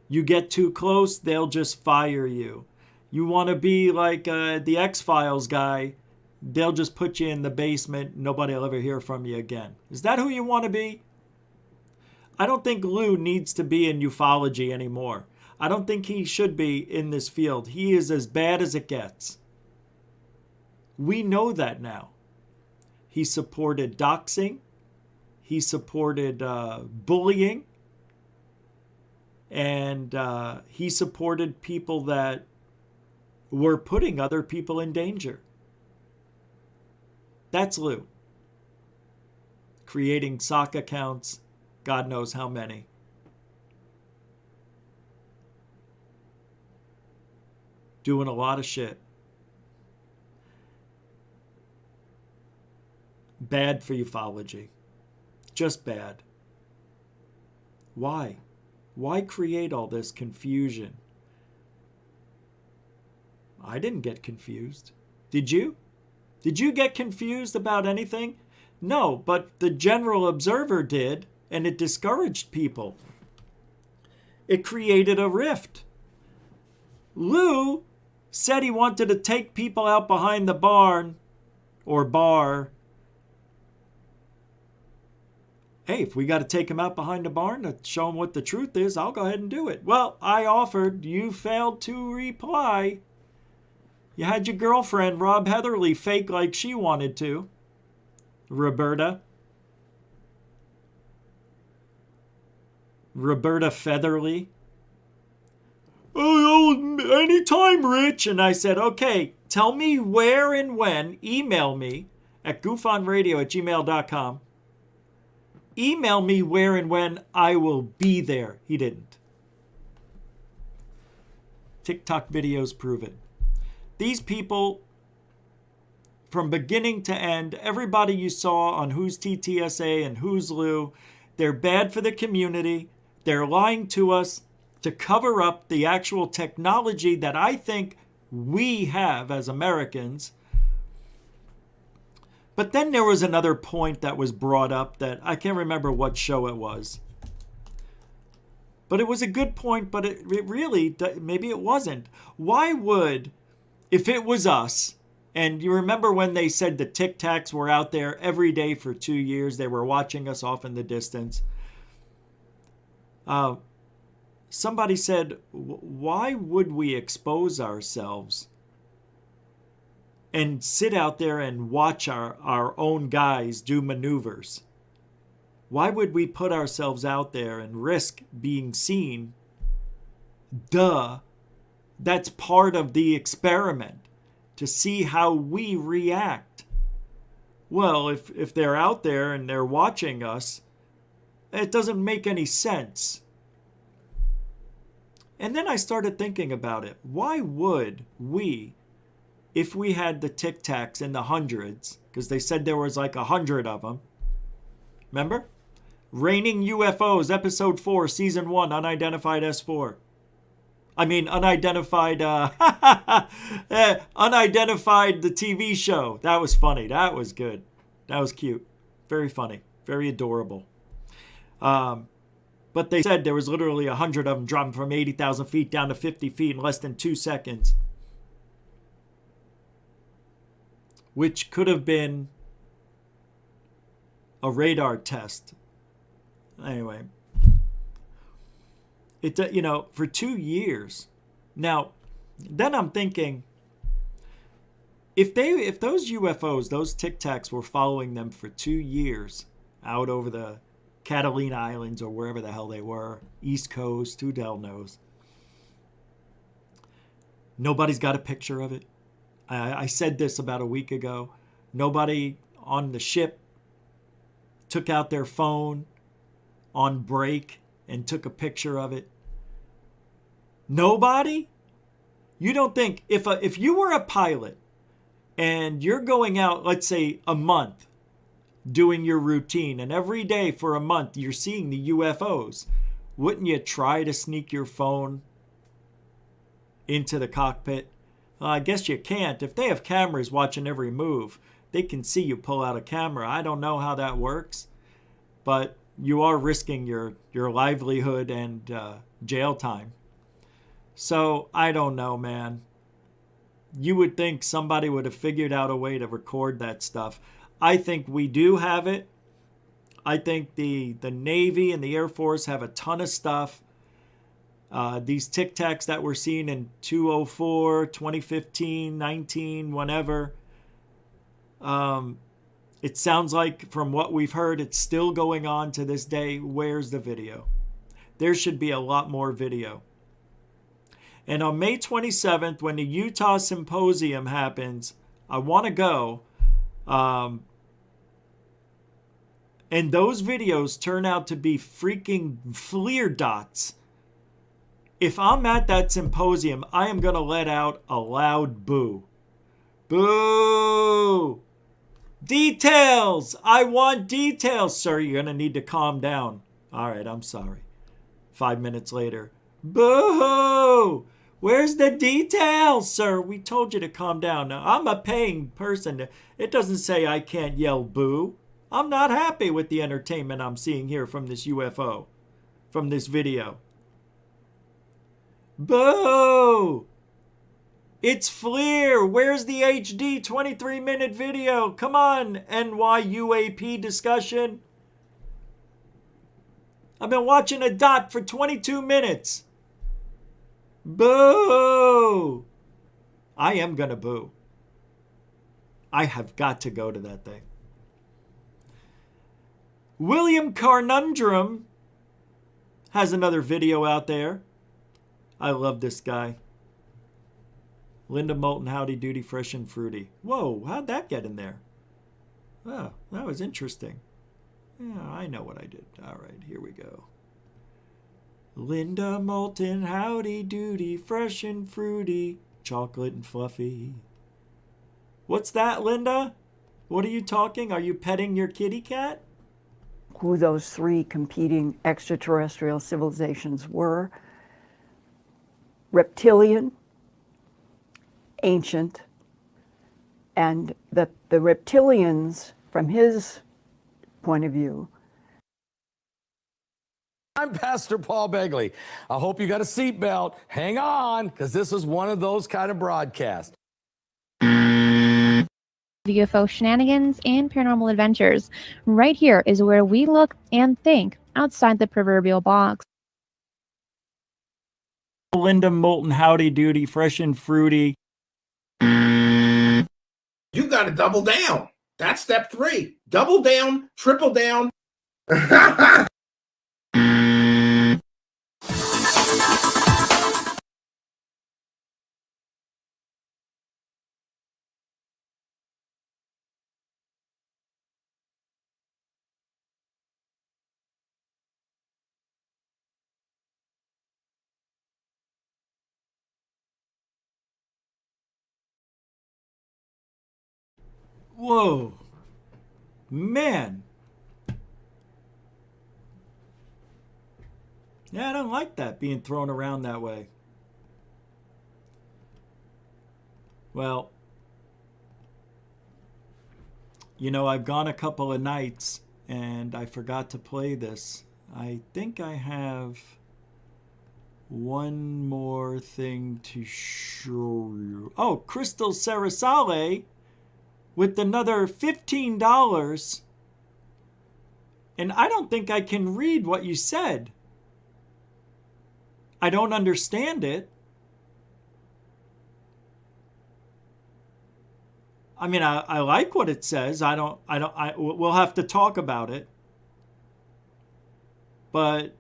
You get too close, they'll just fire you. You want to be like the X-Files guy, they'll just put you in the basement. Nobody will ever hear from you again. Is that who you want to be? I don't think Lou needs to be in ufology anymore. I don't think he should be in this field. He is as bad as it gets. We know that now. He supported doxing. He supported bullying. And he supported people that were putting other people in danger. That's Lou. Creating sock accounts, God knows how many. Doing a lot of shit. Bad for ufology. Just bad. Why? Why create all this confusion? I didn't get confused. Did you? Did you get confused about anything? No, but the general observer did, and it discouraged people. It created a rift. Lou said he wanted to take people out behind the barn or bar. Hey, if we got to take him out behind the barn to show him what the truth is, I'll go ahead and do it. Well, I offered. You failed to reply. You had your girlfriend, Rob Heatherly, fake like she wanted to. Roberta Featherly. Oh, anytime, Rich. And I said, okay, tell me where and when. Email me at goofonradio@gmail.com. Email me where and when I will be there. He didn't. TikTok videos prove it. These people, from beginning to end, everybody you saw on Who's TTSA and Who's Lou, they're bad for the community. They're lying to us to cover up the actual technology that I think we have as Americans. But then there was another point that was brought up that I can't remember what show it was. But it was a good point, but it really, maybe it wasn't. Why would, if it was us, and you remember when they said the Tic Tacs were out there every day for 2 years, they were watching us off in the distance. Somebody said, why would we expose ourselves and sit out there and watch our own guys do maneuvers? Why would we put ourselves out there and risk being seen? Duh. That's part of the experiment, to see how we react. Well, if they're out there and they're watching us, it doesn't make any sense. And then I started thinking about it. Why would we, if we had the Tic Tacs in the hundreds, because they said there was like 100 of them, remember? Raining UFOs, Episode 4, Season 1, Unidentified S4. I mean, unidentified, unidentified the TV show. That was funny. That was good. That was cute. Very funny. Very adorable. But they said there was literally 100 of them dropping from 80,000 feet down to 50 feet in less than 2 seconds. Which could have been a radar test. Anyway. For 2 years. Now, then I'm thinking, if those UFOs, those Tic Tacs were following them for 2 years out over the Catalina Islands or wherever the hell they were, East Coast, who the hell knows. Nobody's got a picture of it. I said this about a week ago. Nobody on the ship took out their phone on break and took a picture of it. Nobody? You don't think, if you were a pilot and you're going out, let's say, a month, doing your routine, and every day for a month you're seeing the UFOs, wouldn't you try to sneak your phone into the cockpit? Well, I guess you can't. If they have cameras watching every move, they can see you pull out a camera. I don't know how that works, but you are risking your livelihood and jail time. So I don't know, man. You would think somebody would have figured out a way to record that stuff. I think we do have it. I think the Navy and the Air Force have a ton of stuff. These Tic Tacs that we're seeing in 2004, 2015, 19, whenever. It sounds like from what we've heard, it's still going on to this day. Where's the video? There should be a lot more video. And on May 27th, when the Utah Symposium happens, I want to go. And those videos turn out to be freaking FLIR dots. If I'm at that symposium, I am going to let out a loud boo. Boo! Details! I want details, sir. You're going to need to calm down. All right, I'm sorry. 5 minutes later. Boo! Where's the details, sir? We told you to calm down. Now, I'm a paying person. It doesn't say I can't yell boo. I'm not happy with the entertainment I'm seeing here from this UFO, from this video. Boo! It's FLIR. Where's the HD 23-minute video? Come on, NYUAP discussion. I've been watching a dot for 22 minutes. Boo! I am gonna boo. I have got to go to that thing. William Carnundrum has another video out there. I love this guy. Linda Moulton, howdy doody, fresh and fruity. Whoa, how'd that get in there? Oh, that was interesting. Yeah, I know what I did. All right, here we go. Linda Moulton, howdy doody, fresh and fruity, chocolate and fluffy. What's that, Linda? What are you talking? Are you petting your kitty cat? Who those three competing extraterrestrial civilizations were: reptilian, ancient, and the reptilians, from his point of view. I'm Pastor Paul Begley. I hope you got a seatbelt. Hang on, because this is one of those kind of broadcasts. UFO shenanigans and paranormal adventures. Right here is where we look and think outside the proverbial box. Linda Moulton, howdy doody, fresh and fruity. You got to double down. That's step 3. Double down, triple down. Whoa. Man. Yeah, I don't like that being thrown around that way. Well, you know, I've gone a couple of nights and I forgot to play this. I think I have one more thing to show you. Oh, Crystal Sarasale with another $15. And I don't think I can read what you said. I don't understand it. I mean, I like what it says. We'll have to talk about it. But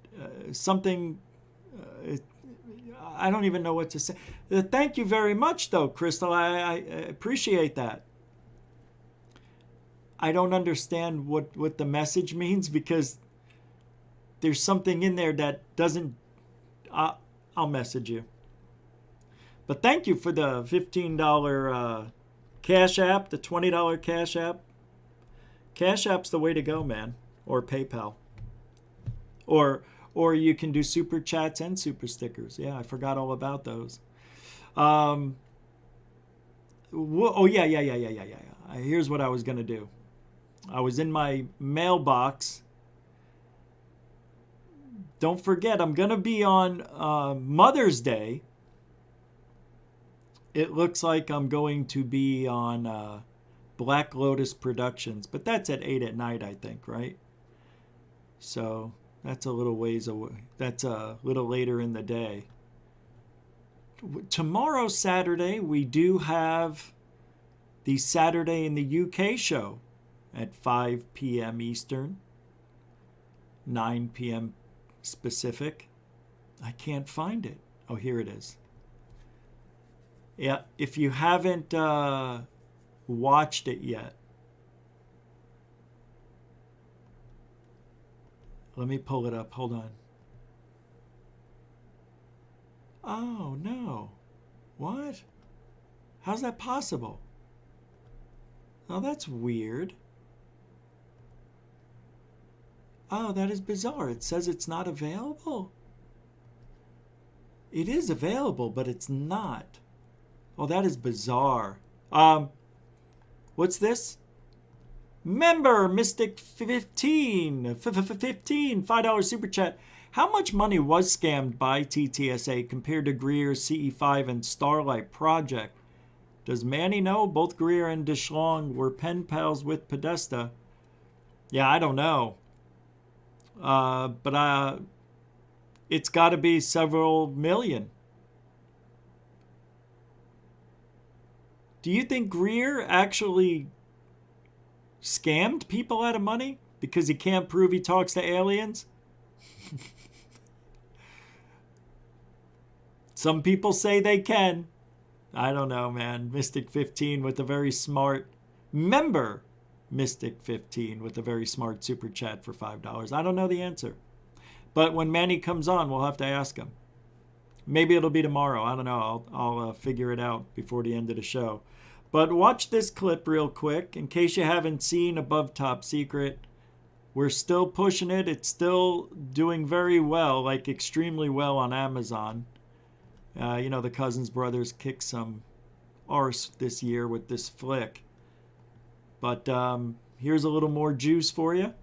I don't even know what to say. Thank you very much, though, Crystal. I appreciate that. I don't understand what the message means because there's something in there that doesn't... I'll message you. But thank you for the $15 Cash App, the $20 Cash App. Cash App's the way to go, man. Or PayPal. Or you can do super chats and super stickers. Yeah, I forgot all about those. Oh, yeah. Here's what I was going to do. I was in my mailbox. Don't forget, I'm going to be on Mother's Day. It looks like I'm going to be on Black Lotus Productions. But that's at 8 at night, I think, right? So that's a little ways away. That's a little later in the day. Tomorrow, Saturday, we do have the Saturday in the UK show at 5 p.m. Eastern, 9 p.m. Pacific. I can't find it. Oh, here it is. Yeah, if you haven't watched it yet, let me pull it up. Hold on. Oh, no. What? How's that possible? Oh, that's weird. Oh, that is bizarre. It says it's not available. It is available, but it's not. Oh, that is bizarre. What's this? Member Mystic 15, $5 super chat. How much money was scammed by TTSA compared to Greer's CE5 and Starlight project? Does Manny know? Both Greer and DeLonge were pen pals with Podesta. Yeah, I don't know. But it's got to be several million. Do you think Greer actually scammed people out of money because he can't prove he talks to aliens? Some people say they can. I don't know, man. Mystic 15 with a very smart member. Mystic 15 with a very smart super chat for $5. I don't know the answer. But when Manny comes on, we'll have to ask him. Maybe it'll be tomorrow. I don't know. I'll figure it out before the end of the show. But watch this clip real quick. In case you haven't seen Above Top Secret, we're still pushing it. It's still doing very well, like extremely well on Amazon. You know, the Cousins brothers kicked some arse this year with this flick. But here's a little more juice for you.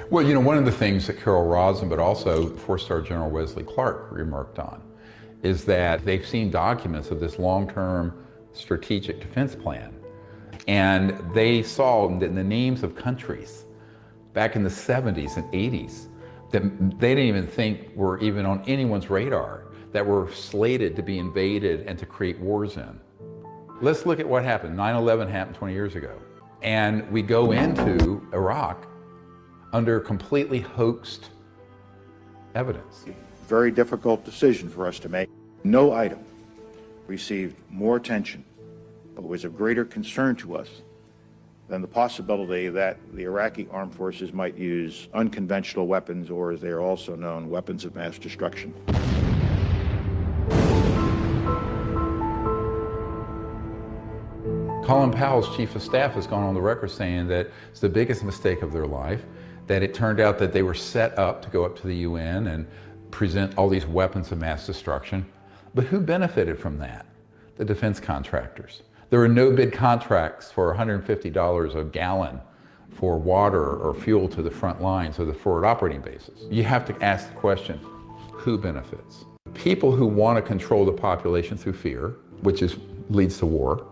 Well, you know, one of the things that Carol Rosin, but also 4-star General Wesley Clark remarked on, is that they've seen documents of this long-term strategic defense plan. And they saw that the names of countries back in the 70s and 80s that they didn't even think were even on anyone's radar, that were slated to be invaded and to create wars in. Let's look at what happened. 9/11 happened 20 years ago. And we go into Iraq under completely hoaxed evidence. Very difficult decision for us to make. No item received more attention, but was of greater concern to us than the possibility that the Iraqi armed forces might use unconventional weapons, or as they are also known, weapons of mass destruction. Colin Powell's chief of staff has gone on the record saying that it's the biggest mistake of their life, that it turned out that they were set up to go up to the UN and present all these weapons of mass destruction. But who benefited from that? The defense contractors. There were no bid contracts for $150 a gallon for water or fuel to the front lines of the forward operating bases. You have to ask the question, who benefits? People who want to control the population through fear, which leads to war,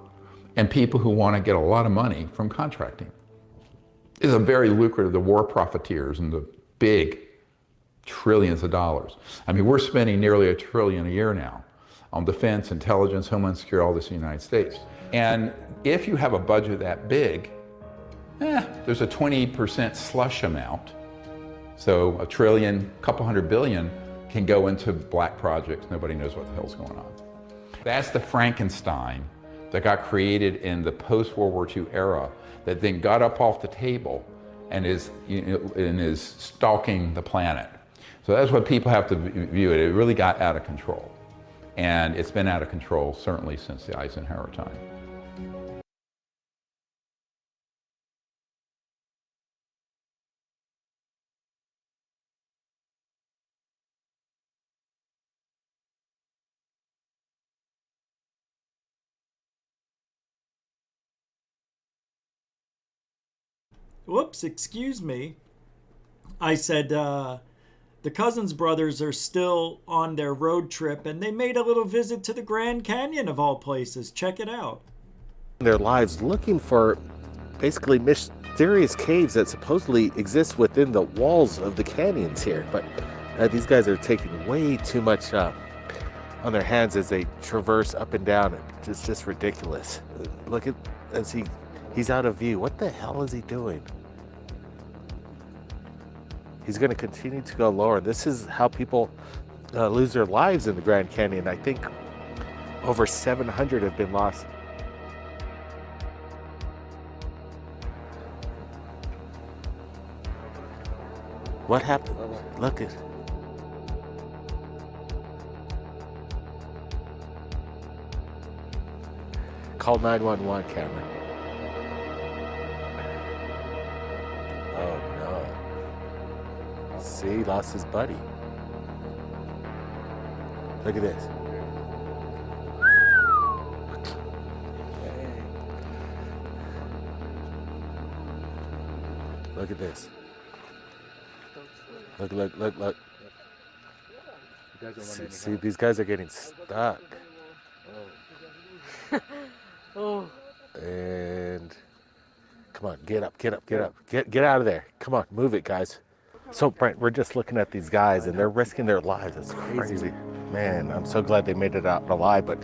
and people who want to get a lot of money from contracting. It's a very lucrative, the war profiteers and the big trillions of dollars. I mean, we're spending nearly $1 trillion a year now on defense, intelligence, homeland security, all this in the United States. And if you have a budget that big, there's a 20% slush amount. So $1 trillion, a couple $100 billion can go into black projects. Nobody knows what the hell's going on. That's the Frankenstein that got created in the post-World War II era that then got up off the table and is stalking the planet. So that's what people have to view it. It really got out of control. And it's been out of control certainly since the Eisenhower time. Whoops, excuse me. I said the Cousins brothers are still on their road trip and they made a little visit to the Grand Canyon of all places. Check it out. Their lives looking for basically mysterious caves that supposedly exist within the walls of the canyons here. But these guys are taking way too much on their hands as they traverse up and down. It's just ridiculous. Look at as he's out of view. What the hell is he doing? He's going to continue to go lower. This is how people lose their lives in the Grand Canyon. I think over 700 have been lost. What happened? Look at. Call 911, Cameron. Oh no. See, he lost his buddy. Look at this. Look at this. Look. See, these guys are getting stuck. Oh. And come on, get up. Get out of there. Come on, move it, guys. So, Brent, we're just looking at these guys, and they're risking their lives. It's crazy. Man, I'm so glad they made it out alive, but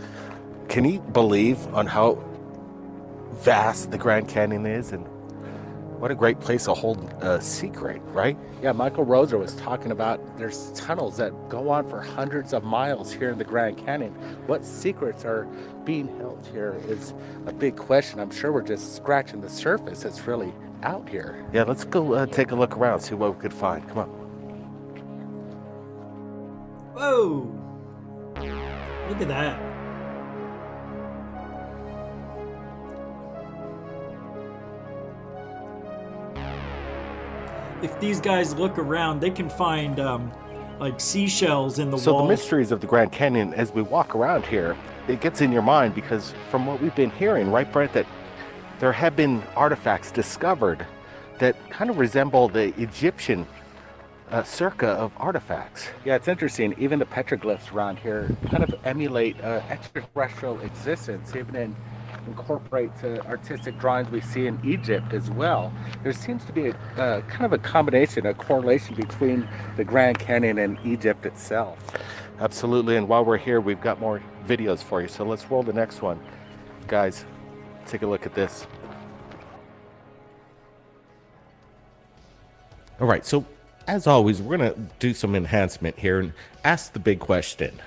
can you believe on how vast the Grand Canyon is? And what a great place to hold a secret, right? Yeah, Michael Roser was talking about there's tunnels that go on for hundreds of miles here in the Grand Canyon. What secrets are being held here is a big question. I'm sure we're just scratching the surface. It's really out here. Yeah, let's go take a look around, see what we could find. Come on. Whoa! Look at that. If these guys look around, they can find like seashells in the walls. So the mysteries of the Grand Canyon, as we walk around here, it gets in your mind because from what we've been hearing, right, Brent, that there have been artifacts discovered that kind of resemble the Egyptian circa of artifacts. Yeah, it's interesting. Even the petroglyphs around here kind of emulate extraterrestrial existence, even incorporate artistic drawings we see in Egypt as well. There seems to be a kind of a combination, a correlation between the Grand Canyon and Egypt itself. Absolutely, and while we're here, we've got more videos for you, so let's roll the next one. Guys, take a look at this. All right, so as always, we're going to do some enhancement here and ask the big question.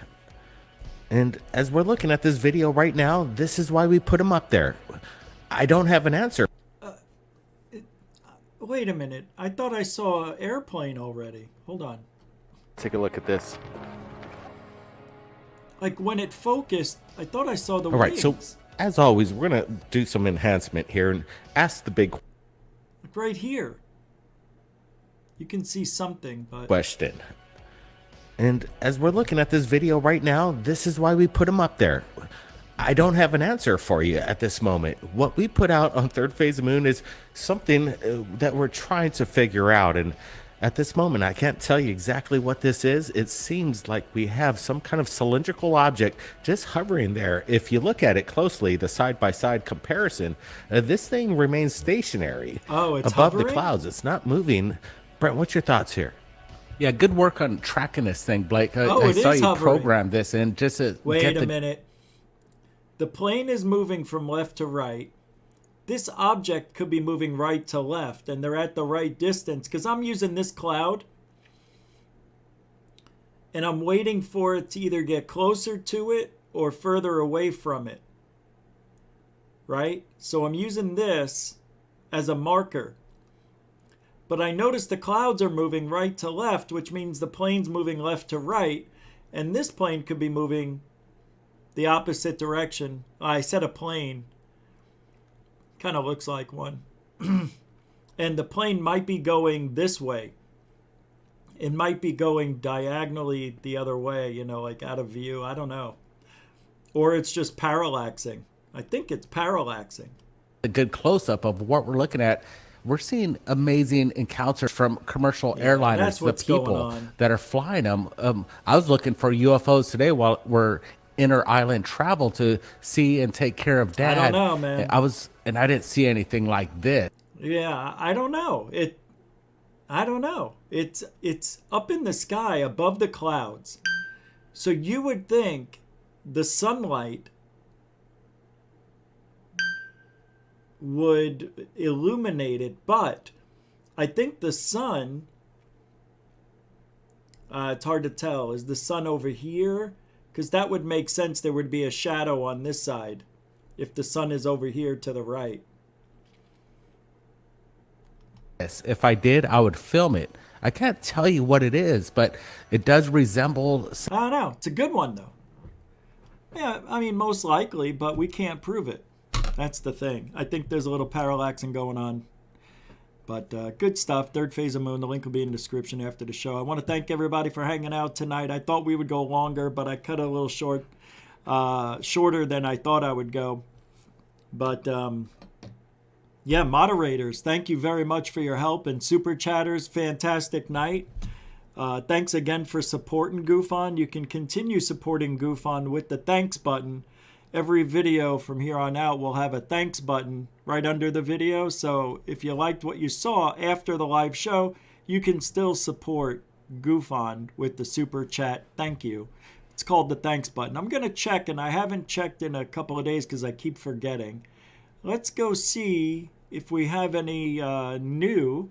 And as we're looking at this video right now, this is why we put them up there. I don't have an answer. Wait a minute. I thought I saw an airplane already. Hold on. Take a look at this. Like when it focused, I thought I saw the wings. All right, so as always, we're going to do some enhancement here and ask the big Look right here. You can see something, but... question. And as we're looking at this video right now, this is why we put them up there. I don't have an answer for you at this moment. What we put out on Third Phase of Moon is something that we're trying to figure out. And at this moment, I can't tell you exactly what this is. It seems like we have some kind of cylindrical object just hovering there. If you look at it closely, the side-by-side comparison, this thing remains stationary. Oh, it's above hovering? the clouds. It's not moving. Brent, what's your thoughts here? Yeah, good work on tracking this thing, Blake. I saw you program this in just to Wait a minute. The plane is moving from left to right. This object could be moving right to left, and they're at the right distance because I'm using this cloud and I'm waiting for it to either get closer to it or further away from it. Right? So I'm using this as a marker. But I notice the clouds are moving right to left, which means the plane's moving left to right, and this plane could be moving the opposite direction. I said a plane. Kind of looks like one. And the plane might be going this way. It might be going diagonally the other way, you know, like out of view. I don't know. Or it's just parallaxing. I think it's parallaxing. A good close-up of what we're looking at. We're seeing amazing encounters from commercial airliners, the people that are flying them. I was looking for UFOs today while we're inter-island travel to see and take care of Dad. I don't know, man. I didn't see anything like this. Yeah, I don't know. I don't know. It's up in the sky above the clouds. So you would think the sunlight would illuminate it, but I think the sun, it's hard to tell. Is the sun over here? Because that would make sense. There would be a shadow on this side if the sun is over here to the right. Yes, if I did, I would film it. I can't tell you what it is, but it does resemble... I don't know. It's a good one, though. Yeah, I mean, most likely, but we can't prove it. That's the thing. I think there's a little parallaxing going on. But good stuff. Third Phase of Moon. The link will be in the description after the show. I want to thank everybody for hanging out tonight. I thought we would go longer, but I cut it a little shorter than I thought I would go. But yeah, moderators, thank you very much for your help. And super chatters, fantastic night. Thanks again for supporting GUFON. You can continue supporting GUFON with the thanks button. Every video from here on out will have a thanks button right under the video. So if you liked what you saw after the live show, you can still support GUFON with the super chat. Thank you. It's called the thanks button. I'm going to check, and I haven't checked in a couple of days because I keep forgetting. Let's go see if we have any new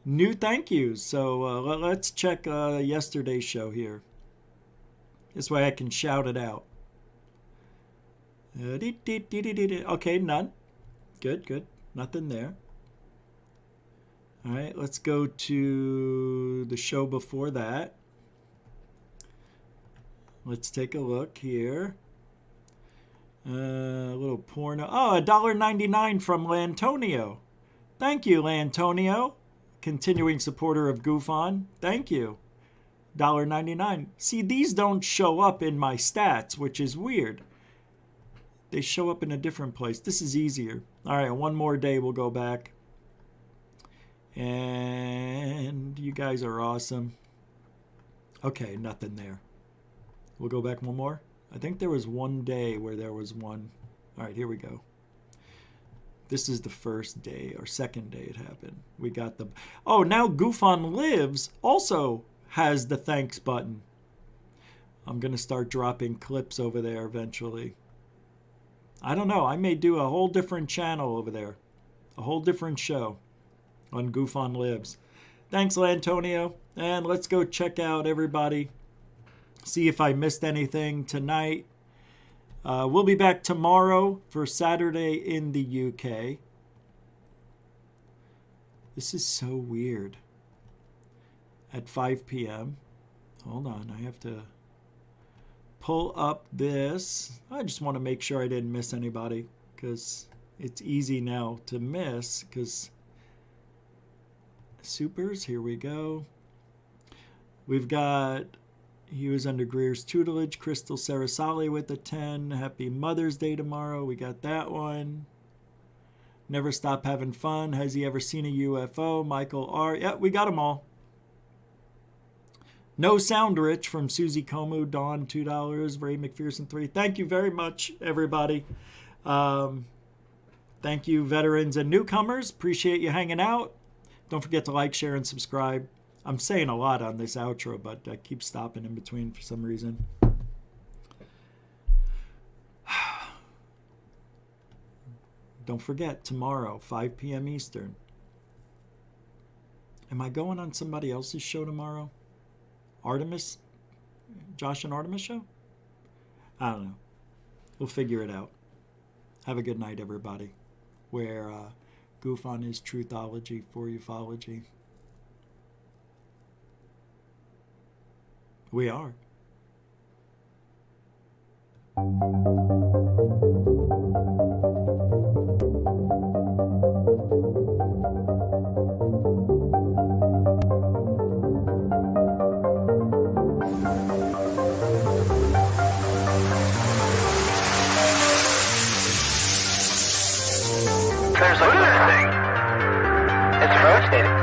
thank yous. So let's check yesterday's show here. This way I can shout it out. Okay, none. Good. Nothing there. All right, let's go to the show before that. Let's take a look here. A little porno. Oh, $1.99 from Lantonio. Thank you, Lantonio. Continuing supporter of GUFON. Thank you. $1.99. See, these don't show up in my stats, which is weird. They show up in a different place. This is easier. All right, one more day we'll go back. And you guys are awesome. Okay, nothing there. We'll go back one more. I think there was one day where there was one. All right, here we go. This is the first day or second day it happened. We got the... Oh, now GUFON Lives also has the thanks button. I'm going to start dropping clips over there eventually. I don't know. I may do a whole different channel over there. A whole different show on GUFON Lives. Thanks, Lantonio. And let's go check out everybody. See if I missed anything tonight. We'll be back tomorrow for Saturday in the UK. This is so weird. At 5 p.m. Hold on. I have to pull up this. I just want to make sure I didn't miss anybody, because it's easy now to miss, because supers, here we go. We've got, he was under Greer's tutelage, Crystal Sarasali with the 10. Happy Mother's Day tomorrow. We got that one. Never stop having fun. Has he ever seen a UFO? Michael R. Yeah, we got them all. No Sound Rich from Susie Como. Dawn, $2. Ray McPherson, 3. Thank you very much, everybody. Thank you, veterans and newcomers. Appreciate you hanging out. Don't forget to like, share, and subscribe. I'm saying a lot on this outro, but I keep stopping in between for some reason. Don't forget, tomorrow, 5 p.m. Eastern. Am I going on somebody else's show tomorrow? Artemis? Josh and Artemis show? I don't know. We'll figure it out. Have a good night, everybody. Where GUFON is truthology for ufology. We are. There's a good thing. It's rotating.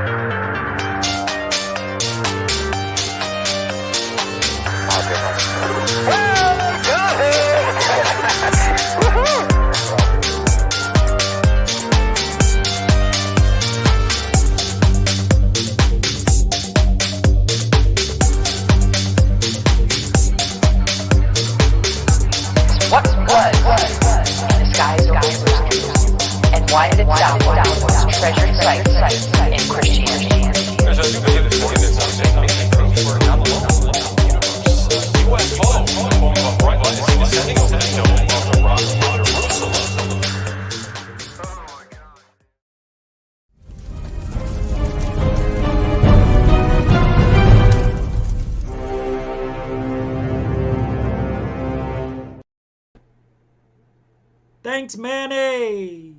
What was in the skies of mysteries, and why did it sound like it was treasured sites in Christianity? Thanks, Manny.